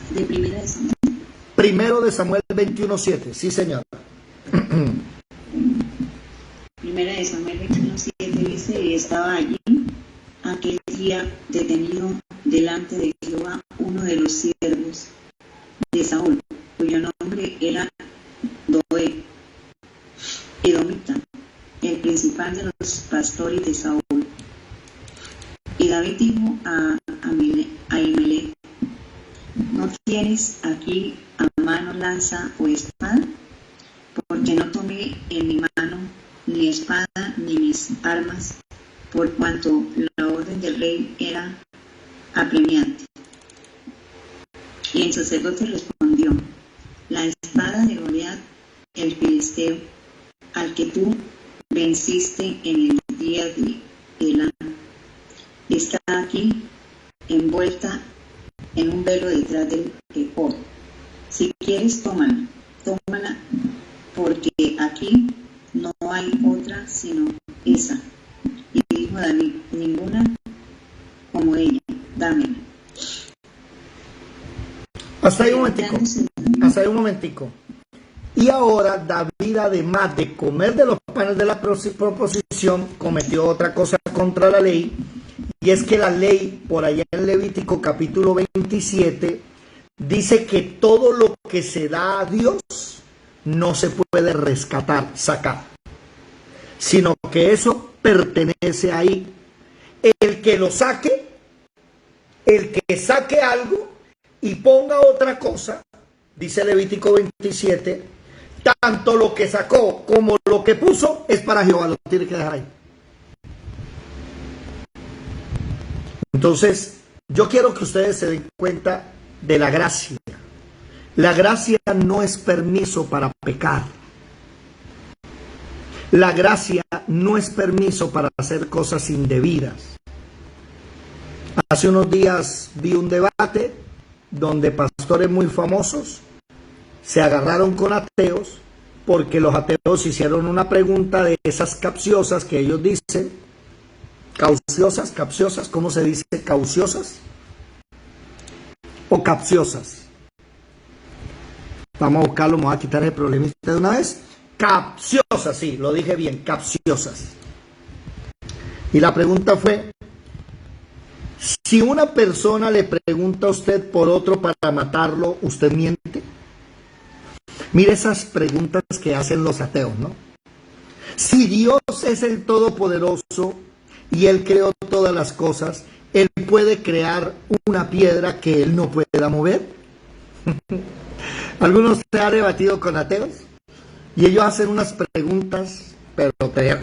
De Primera de Samuel. Primero de Samuel 21:7. Sí, señor. Primera de Samuel 21:7 dice, y estaba allí aquel día detenido delante de Jehová uno de los siervos de Saúl, cuyo nombre era Doeg, edomita, el principal de los pastores de Saúl. Y David dijo a Ahimelech, ¿no tienes aquí a mano lanza o espada? Porque no tomé en mi mano ni espada ni mis armas, por cuanto la orden del rey era apremiante. Y el sacerdote respondió, la espada de Goliat, el filisteo, al que tú venciste en el día de Elam, está aquí envuelta en un velo detrás del efod. Si quieres, tómala, porque aquí no hay otra sino esa. Y dijo David, ninguna como ella, dámela. Hasta ahí un momentico. Y ahora David, además de comer de los panes de la proposición, cometió otra cosa contra la ley, y es que la ley, por allá en Levítico capítulo 27, dice que todo lo que se da a Dios no se puede rescatar, sacar, sino que eso pertenece ahí. El que lo saque, el que saque algo y ponga otra cosa, dice Levítico 27, tanto lo que sacó como lo que puso es para Jehová, lo tiene que dejar ahí. Entonces, yo quiero que ustedes se den cuenta de la gracia. La gracia no es permiso para pecar. La gracia no es permiso para hacer cosas indebidas. Hace unos días vi un debate donde pastores muy famosos se agarraron con ateos porque los ateos hicieron una pregunta de esas capciosas que ellos dicen, capciosas, ¿cómo se dice? ¿Cauciosas o capciosas? Vamos a buscarlo, me voy a quitar el problemita de una vez. capciosas, sí, lo dije bien, capciosas. Y la pregunta fue, si una persona le pregunta a usted por otro para matarlo, ¿usted miente? Mire esas preguntas que hacen los ateos, ¿no? Si Dios es el Todopoderoso y Él creó todas las cosas, ¿Él puede crear una piedra que Él no pueda mover? ¿Algunos se han debatido con ateos? Y ellos hacen unas preguntas, pero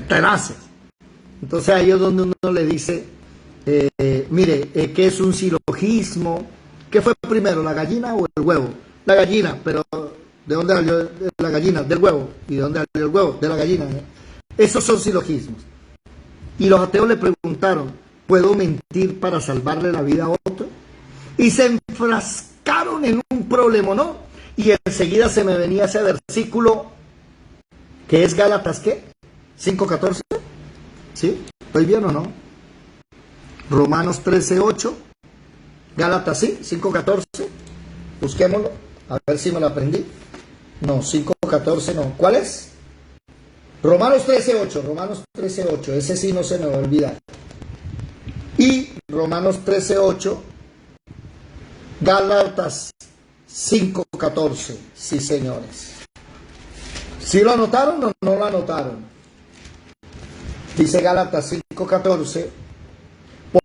tenaces. Entonces ahí es donde uno le dice, mire, ¿qué es un silogismo? ¿Qué fue primero, la gallina o el huevo? La gallina, pero ¿de dónde salió la gallina? Del huevo. ¿Y de dónde salió el huevo? De la gallina. Esos son silogismos. Y los ateos le preguntaron, ¿puedo mentir para salvarle la vida a otro? Y se enfrascaron en un problema, ¿no? Y enseguida se me venía ese versículo, que es Gálatas, ¿qué? 5:14. ¿Sí? ¿Estoy bien o no? Romanos 13:8. Gálatas, sí, 5:14. Busquémoslo, a ver si me lo aprendí. No, 5:14 no. ¿Cuál es? Romanos 13:8. Romanos 13:8. Ese sí no se me va a olvidar. Y Romanos 13:8. Gálatas 5:14. Sí, señores. ¿Sí lo anotaron o no lo anotaron? Dice Gálatas 5:14,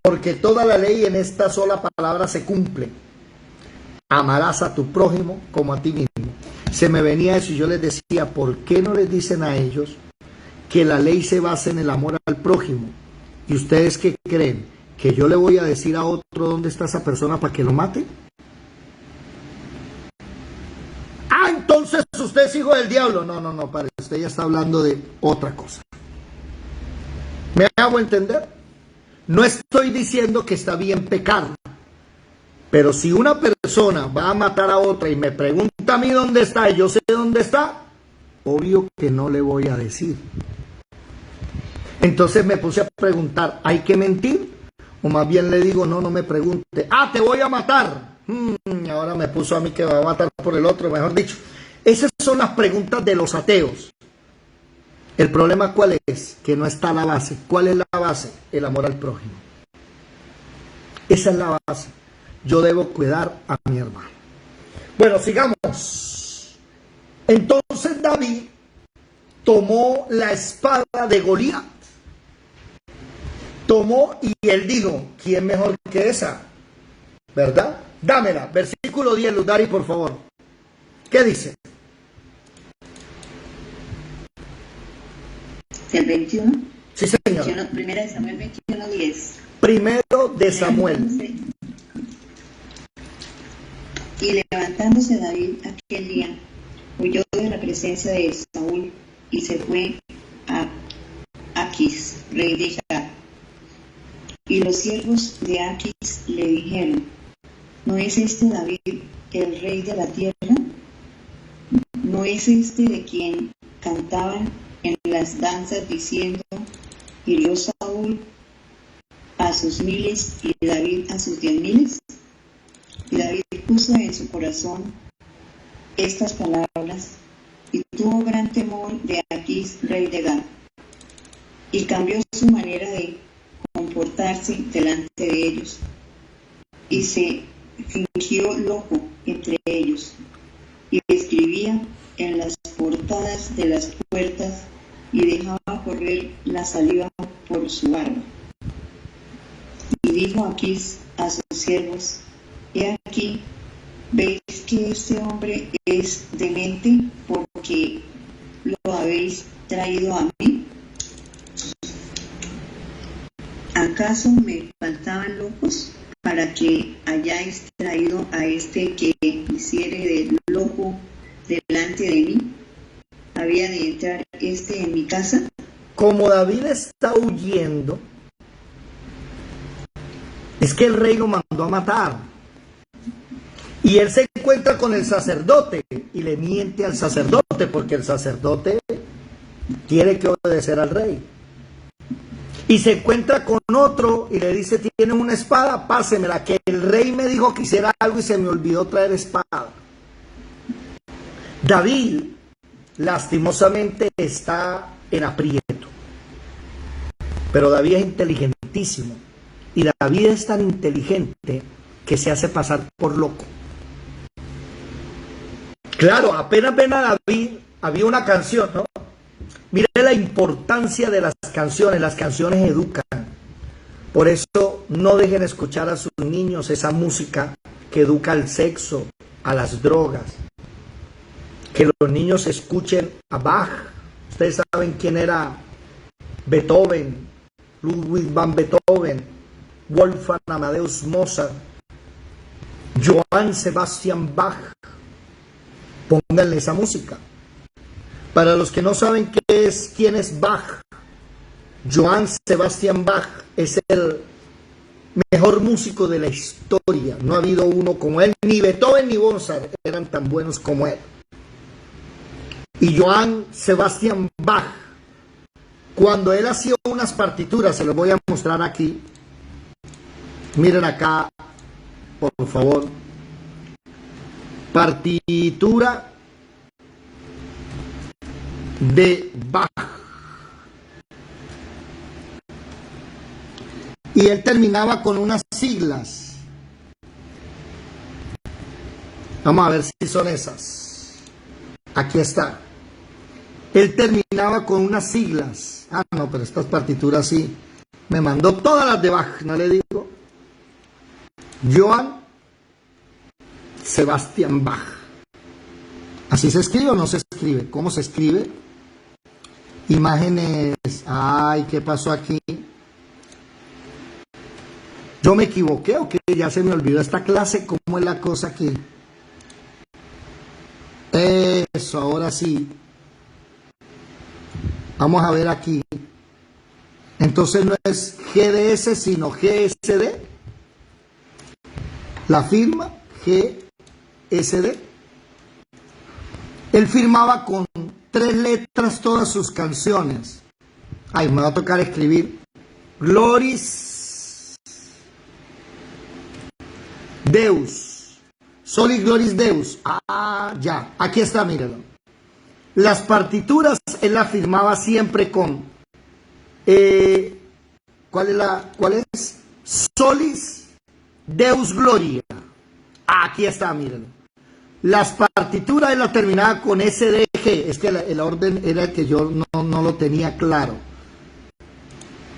porque toda la ley en esta sola palabra se cumple. Amarás a tu prójimo como a ti mismo. Se me venía eso y yo les decía, ¿por qué no les dicen a ellos que la ley se basa en el amor al prójimo? ¿Y ustedes qué creen? ¿Que yo le voy a decir a otro dónde está esa persona para que lo mate? Ah, entonces usted es hijo del diablo. No, padre, usted ya está hablando de otra cosa. ¿Me hago entender? No estoy diciendo que está bien pecar, pero si una persona va a matar a otra y me pregunta a mí dónde está y yo sé dónde está, obvio que no le voy a decir. Entonces me puse a preguntar, ¿hay que mentir? O más bien le digo, no me pregunte, te voy a matar. Ahora me puso a mí que va a matar por el otro, mejor dicho. Esas son las preguntas de los ateos. El problema, ¿cuál es? Que no está la base. ¿Cuál es la base? El amor al prójimo. Esa es la base. Yo debo cuidar a mi hermano. Bueno, sigamos. Entonces David tomó la espada de Goliat. Tomó y él dijo, ¿quién mejor que esa? ¿Verdad? Dámela. Versículo 10, Ludari, por favor. ¿Qué dice? El 21. Sí, señor. Primera de Samuel 21:10. Primero de Samuel. Y levantándose David aquel día, huyó de la presencia de Saúl y se fue a Aquis, rey de Gat. Y los siervos de Aquis le dijeron, ¿no es este David el rey de la tierra? ¿No es este de quien cantaban en las danzas diciendo, hirió Saúl a sus 1000 y David a sus 10,000? Y David puso en su corazón estas palabras y tuvo gran temor de Aquis, rey de Gat, y cambió su manera de comportarse delante de ellos, y se fingió loco entre ellos, y escribía en las portadas de las puertas y dejaba correr la saliva por su barba. Y dijo Aquis a sus siervos, he aquí, ¿veis que este hombre es demente porque lo habéis traído a mí? ¿Acaso me faltaban locos para que hayáis traído a este que hiciere de loco delante de mí? ¿Había de entrar este en mi casa? Como David está huyendo, es que el rey lo mandó a matar. Y él se encuentra con el sacerdote y le miente al sacerdote porque el sacerdote tiene que obedecer al rey. Y se encuentra con otro y le dice, ¿tiene una espada? Pásemela, que el rey me dijo que hiciera algo y se me olvidó traer espada. David lastimosamente está en aprieto. Pero David es inteligentísimo. Y David es tan inteligente que se hace pasar por loco. Claro, apenas ven a David, había una canción, ¿no? Mire la importancia de las canciones educan. Por eso no dejen escuchar a sus niños esa música que educa al sexo, a las drogas. Que los niños escuchen a Bach. Ustedes saben quién era Beethoven, Ludwig van Beethoven, Wolfgang Amadeus Mozart, Johann Sebastian Bach. Pónganle esa música. Para los que no saben quién es Bach, Johann Sebastian Bach es el mejor músico de la historia. No ha habido uno como él, ni Beethoven ni Mozart eran tan buenos como él. Y Johann Sebastian Bach, cuando él hacía unas partituras, se los voy a mostrar aquí. Miren acá, por favor. Partitura de Bach. Y él terminaba con unas siglas. Vamos a ver si son esas. Aquí está. Él terminaba con unas siglas. Ah, no, pero estas partituras sí. Me mandó todas las de Bach, ¿no le digo? Johann Sebastian Bach. ¿Así se escribe o no se escribe? ¿Cómo se escribe? Imágenes. Ay, ¿qué pasó aquí? ¿Yo me equivoqué o qué? Ya se me olvidó esta clase. ¿Cómo es la cosa aquí? Eso, ahora sí. Vamos a ver aquí. Entonces no es GDS, sino GSD. La firma GSD. Él firmaba con 3 letras todas sus canciones. Ay, me va a tocar escribir. Gloris Deus. Soli Gloris Deus. Ah, ya. Aquí está, mírenlo. Las partituras él las firmaba siempre con ¿cuál es? Solis Deus Gloria. Aquí está, mírenlo. Las partituras él las terminaba con SDG. Es que el orden era que yo no lo tenía claro.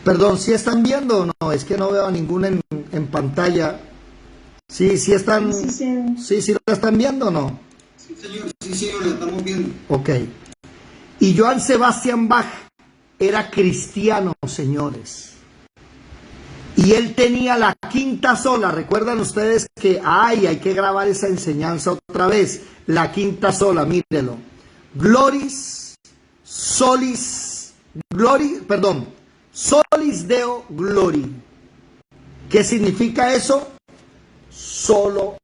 Perdón, ¿sí están viendo o no? Es que no veo a ninguna en pantalla. Sí están. Sí lo están viendo o no. Sí, señor, lo estamos viendo. Ok. Y Johann Sebastian Bach era cristiano, señores. Y él tenía la quinta sola. ¿Recuerdan ustedes que hay que grabar esa enseñanza otra vez? La quinta sola, mírenlo. Gloris, solis, glory, perdón. Solis Deo Glory. ¿Qué significa eso? Solo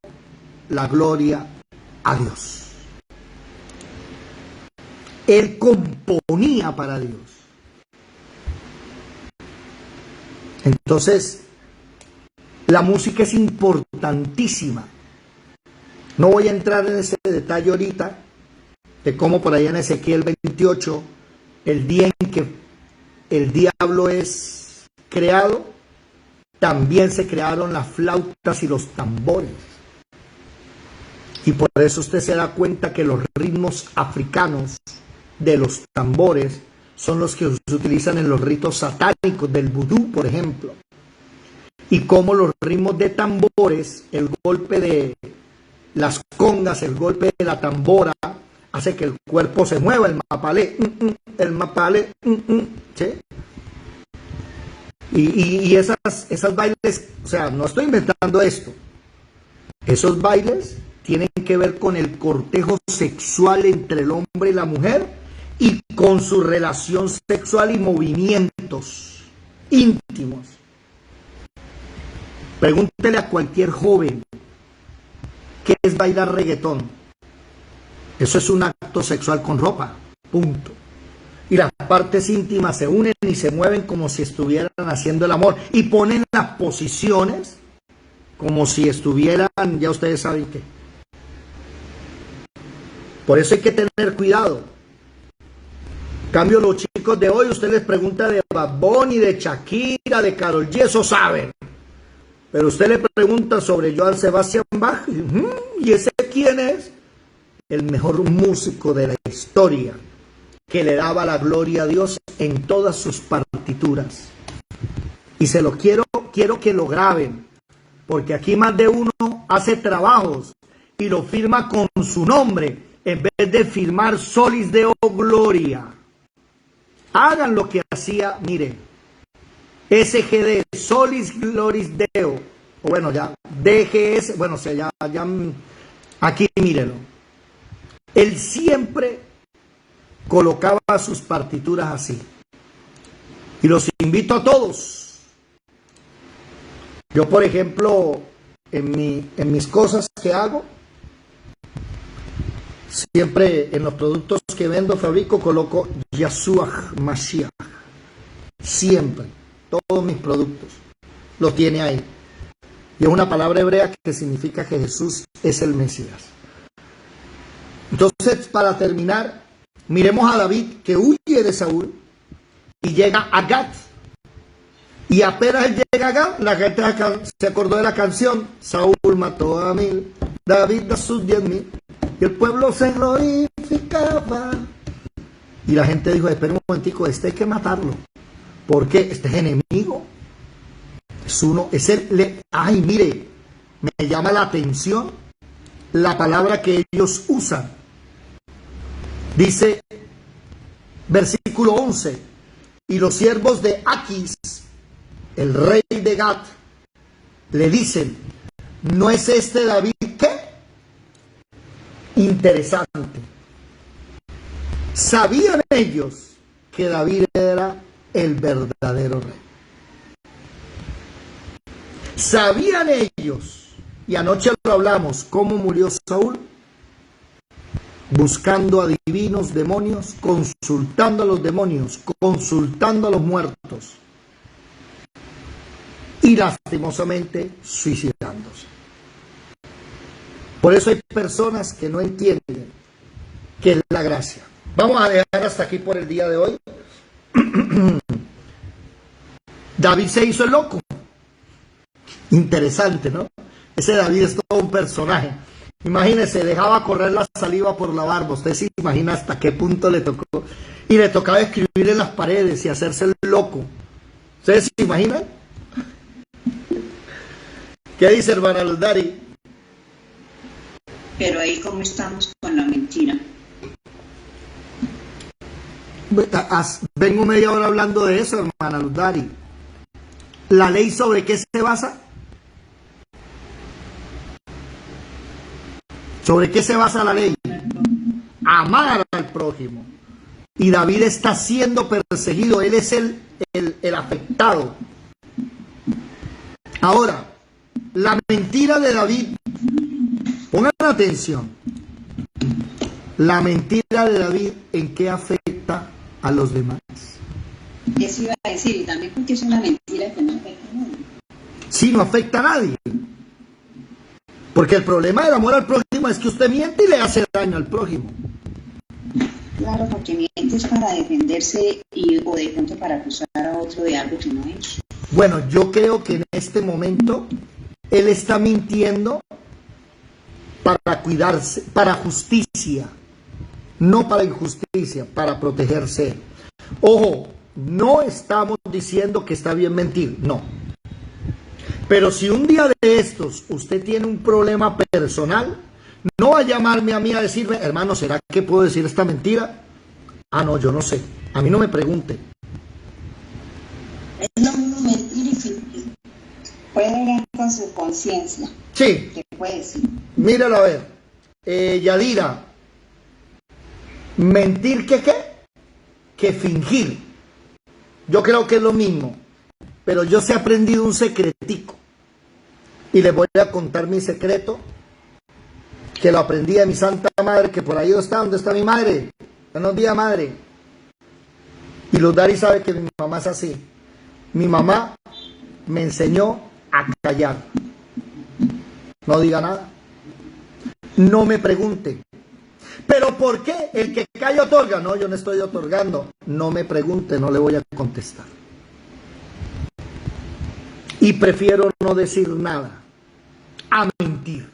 la gloria a Dios. Él componía para Dios. Entonces, la música es importantísima. No voy a entrar en ese detalle ahorita, de cómo por allá en Ezequiel 28, el día en que el diablo es creado, también se crearon las flautas y los tambores. Y por eso usted se da cuenta que los ritmos africanos de los tambores son los que se utilizan en los ritos satánicos del vudú, por ejemplo. Y como los ritmos de tambores, el golpe de las congas, el golpe de la tambora, hace que el cuerpo se mueva, el mapalé, ¿sí? Y esas bailes, o sea, no estoy inventando esto. Esos bailes tienen que ver con el cortejo sexual entre el hombre y la mujer y con su relación sexual y movimientos íntimos. Pregúntele a cualquier joven qué es bailar reggaetón. Eso es un acto sexual con ropa, punto. Y las partes íntimas se unen y se mueven como si estuvieran haciendo el amor y ponen las posiciones como si estuvieran, ya ustedes saben qué. Por eso hay que tener cuidado. Cambio los chicos de hoy, usted les pregunta de Bad Bunny, de Shakira, de Karol G, eso saben. Pero usted le pregunta sobre Johann Sebastian Bach, ¿y ese quién es? El mejor músico de la historia, que le daba la gloria a Dios en todas sus partituras. Y se lo quiero que lo graben, porque aquí más de uno hace trabajos y lo firma con su nombre, en vez de firmar Solis Deo Gloria. Hagan lo que hacía, mire, SGD, Solis Gloris Deo, o bueno, ya, DGS, bueno, o sea, ya, aquí mírelo. Él siempre colocaba sus partituras así. Y los invito a todos. Yo, por ejemplo, en mis cosas que hago, siempre en los productos que vendo, fabrico, coloco Yahshua Mashiach. Siempre, todos mis productos lo tiene ahí. Y es una palabra hebrea que significa que Jesús es el Mesías. Entonces, para terminar, miremos a David que huye de Saúl y llega a Gat. Y apenas él llega a Gat, la gente se acordó de la canción: Saúl mató a 1000, David a sus 10,000. Y el pueblo se glorificaba. Y la gente dijo: espera un momentico, este hay que matarlo. ¿Por qué? Este es enemigo. Es uno, es el... Ay, mire, me llama la atención la palabra que ellos usan. Dice, versículo 11, y los siervos de Aquis, el rey de Gat, le dicen: ¿no es este David qué? Interesante. Sabían ellos que David era el verdadero rey. Sabían ellos, y anoche lo hablamos, cómo murió Saúl, buscando a divinos demonios, consultando a los demonios, consultando a los muertos, y lastimosamente suicidándose. Por eso hay personas que no entienden qué es la gracia. Vamos a dejar hasta aquí por el día de hoy. David se hizo el loco. Interesante, ¿no? Ese David es todo un personaje. Imagínese, dejaba correr la saliva por la barba. Usted se imagina hasta qué punto le tocó. Y le tocaba escribir en las paredes y hacerse el loco. ¿Ustedes se imaginan? ¿Qué dice, hermana Luzdari? Pero ahí cómo estamos con la mentira. Vengo media hora hablando de eso, hermana Luzdari. ¿La ley sobre qué se basa? ¿Sobre qué se basa la ley? Amar al prójimo. Y David está siendo perseguido, él es el afectado. Ahora, la mentira de David, pongan atención, la mentira de David, ¿en qué afecta a los demás? Eso iba a decir, y también porque es una mentira que no afecta a nadie. Sí, no afecta a nadie. Porque el problema del amor al prójimo es que usted miente y le hace daño al prójimo. Claro, porque mientes para defenderse o de pronto para acusar a otro de algo que no es. Bueno, yo creo que en este momento él está mintiendo para cuidarse, para justicia, no para injusticia, para protegerse. Ojo, no estamos diciendo que está bien mentir, no. Pero si un día de estos usted tiene un problema personal, no va a llamarme a mí a decirme: hermano, ¿será que puedo decir esta mentira? Ah, no, yo no sé. A mí no me pregunte. Es lo mismo mentir y fingir. Puede ver con su conciencia. Sí. ¿Qué puede decir? Míralo a ver. Yadira, ¿mentir que qué? Que fingir. Yo creo que es lo mismo. Pero yo sí he aprendido un secretico. Y les voy a contar mi secreto, que lo aprendí de mi santa madre, que por ahí está. ¿Dónde está mi madre? Buenos días, madre. Y Luzdari sabe que mi mamá es así. Mi mamá me enseñó a callar. No diga nada. No me pregunte. ¿Pero por qué? El que calla otorga. No, yo no estoy otorgando. No me pregunte, no le voy a contestar. Y prefiero no decir nada a mentir.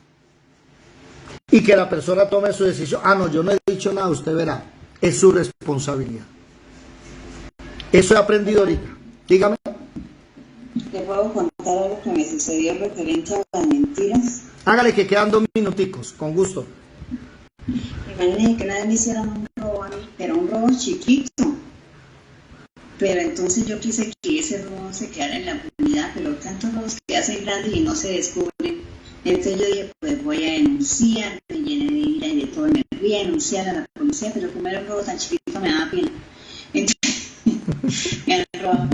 Y que la persona tome su decisión. Ah, no, yo no he dicho nada, usted verá. Es su responsabilidad. Eso he aprendido ahorita. Dígame. ¿Le puedo contar algo que me sucedió referente a las mentiras? Hágale que quedan 2 minuticos, con gusto. Imagínense que una vez me hicieron un robo a mí, pero un robo chiquito. Pero entonces yo quise que ese robo se quedara en la impunidad, pero tantos robos que hacen grandes y no se descubren. Entonces yo dije, pues voy a denunciar, me llené de ira y de todo, me fui a denunciar a la policía, pero como era un robo tan chiquito me daba pena. Entonces me robaron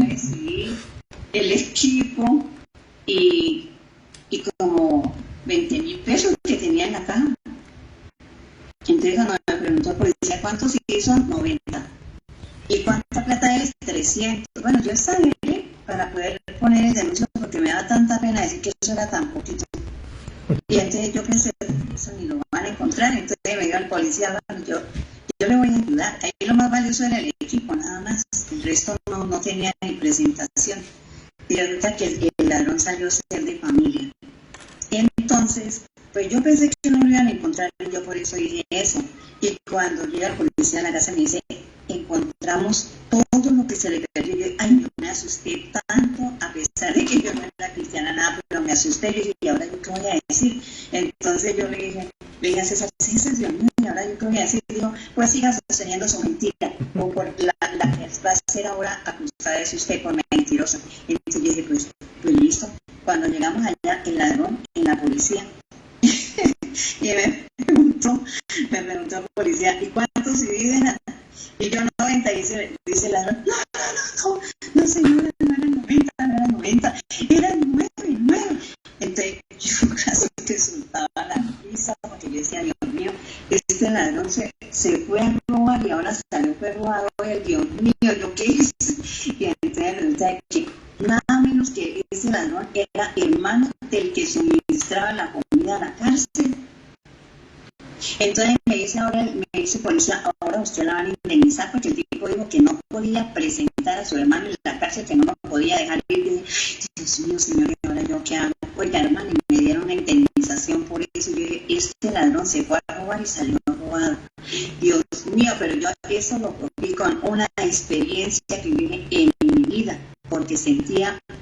el equipo y como 20.000 pesos que tenía en la caja. Entonces cuando me preguntó el policía cuántos hizo, 90. ¿Y cuánta plata es? 300. Bueno, yo exageré para poder poner el denuncio porque me da tanta pena decir que eso era tan poquito. Y entonces yo pensé, eso ni lo van a encontrar. Entonces me dijo el policía, bueno, yo le voy a ayudar. Ahí lo más valioso era el equipo, nada más. El resto no tenía ni presentación. Y resulta que el ladrón salió a ser de familia. Entonces, pues yo pensé que no lo iban a encontrar y yo por eso dije eso. Y cuando llega el policía a la casa me dice, encontramos todo lo que se le perdió. Y yo, ay, yo me asusté tanto, a pesar de que yo no era cristiana nada, pero me asusté. Yo dije, ¿y ahora yo qué voy a decir? Entonces yo le dije a César, Dios mío, ¿y ahora yo qué voy a decir? Dijo, pues siga sosteniendo su mentira, o por la que va a ser ahora acusada es usted por mentirosa. Entonces yo dije, pues listo. Cuando llegamos allá, el ladrón en la policía, y me preguntó el policía, ¿y cuántos se dividen? Y yo 90, y dice el ladrón, no señora, no eran 90, eran 9. Entonces yo casi que soltaba la risa porque yo decía, Dios mío, este ladrón se fue a robar y ahora salió robado, Dios mío, ¿yo qué hice? Y entonces resulta que nada menos que ese ladrón era hermano del que suministraba la comida a la cárcel. Entonces me dice policía, ahora usted la van a indemnizar porque el tipo dijo que no podía presentar a su hermano en la cárcel, que no lo podía dejar ir. Y dije, Dios mío, señor, ¿y ahora yo qué hago? Oiga, hermano, y me dieron una indemnización por eso. Y yo dije, este ladrón se fue a robar y salió robado. Dios mío, pero yo eso lo cogí con una experiencia que viví en mi vida, porque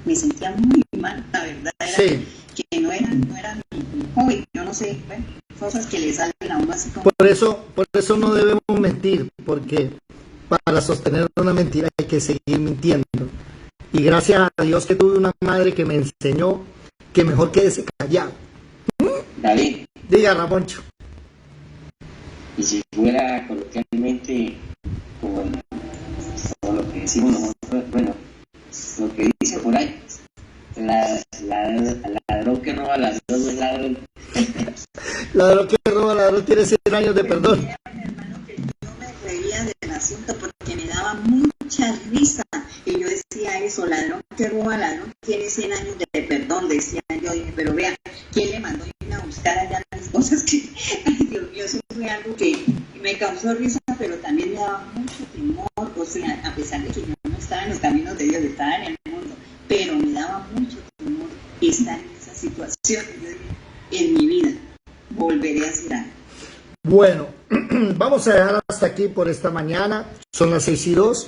me sentía muy mal, la verdad era sí. Que no era mi hobby, yo no sé, bueno, cosas que le salen a uno así como... Por eso no debemos mentir, porque para sostener una mentira hay que seguir mintiendo. Y gracias a Dios que tuve una madre que me enseñó que mejor quédese callado. David. Diga, Ramoncho. Y si fuera coloquialmente como lo que decimos nosotros, bueno, lo que dice por ahí, ladrón que roba ladrón no es ladrón. Ladrón que roba ladrón tiene 100 años de perdón. Mi hermano, que yo me reía del asunto porque me daba mucha risa y yo decía eso, ladrón que roba ladrón tiene 100 años de perdón, decía yo. Dije, pero vean, ¿quién le mandó a buscar allá las cosas que, ay Dios mío, eso fue algo que me causó risa, pero también me daba mucho temor, o sea, a pesar de que yo no estaba en los caminos de Dios, estaba en el mundo, pero me daba mucho temor estar en esa situación. En mi vida volveré a hacer algo. Bueno, vamos a dejar hasta aquí por esta mañana, son las 6:02.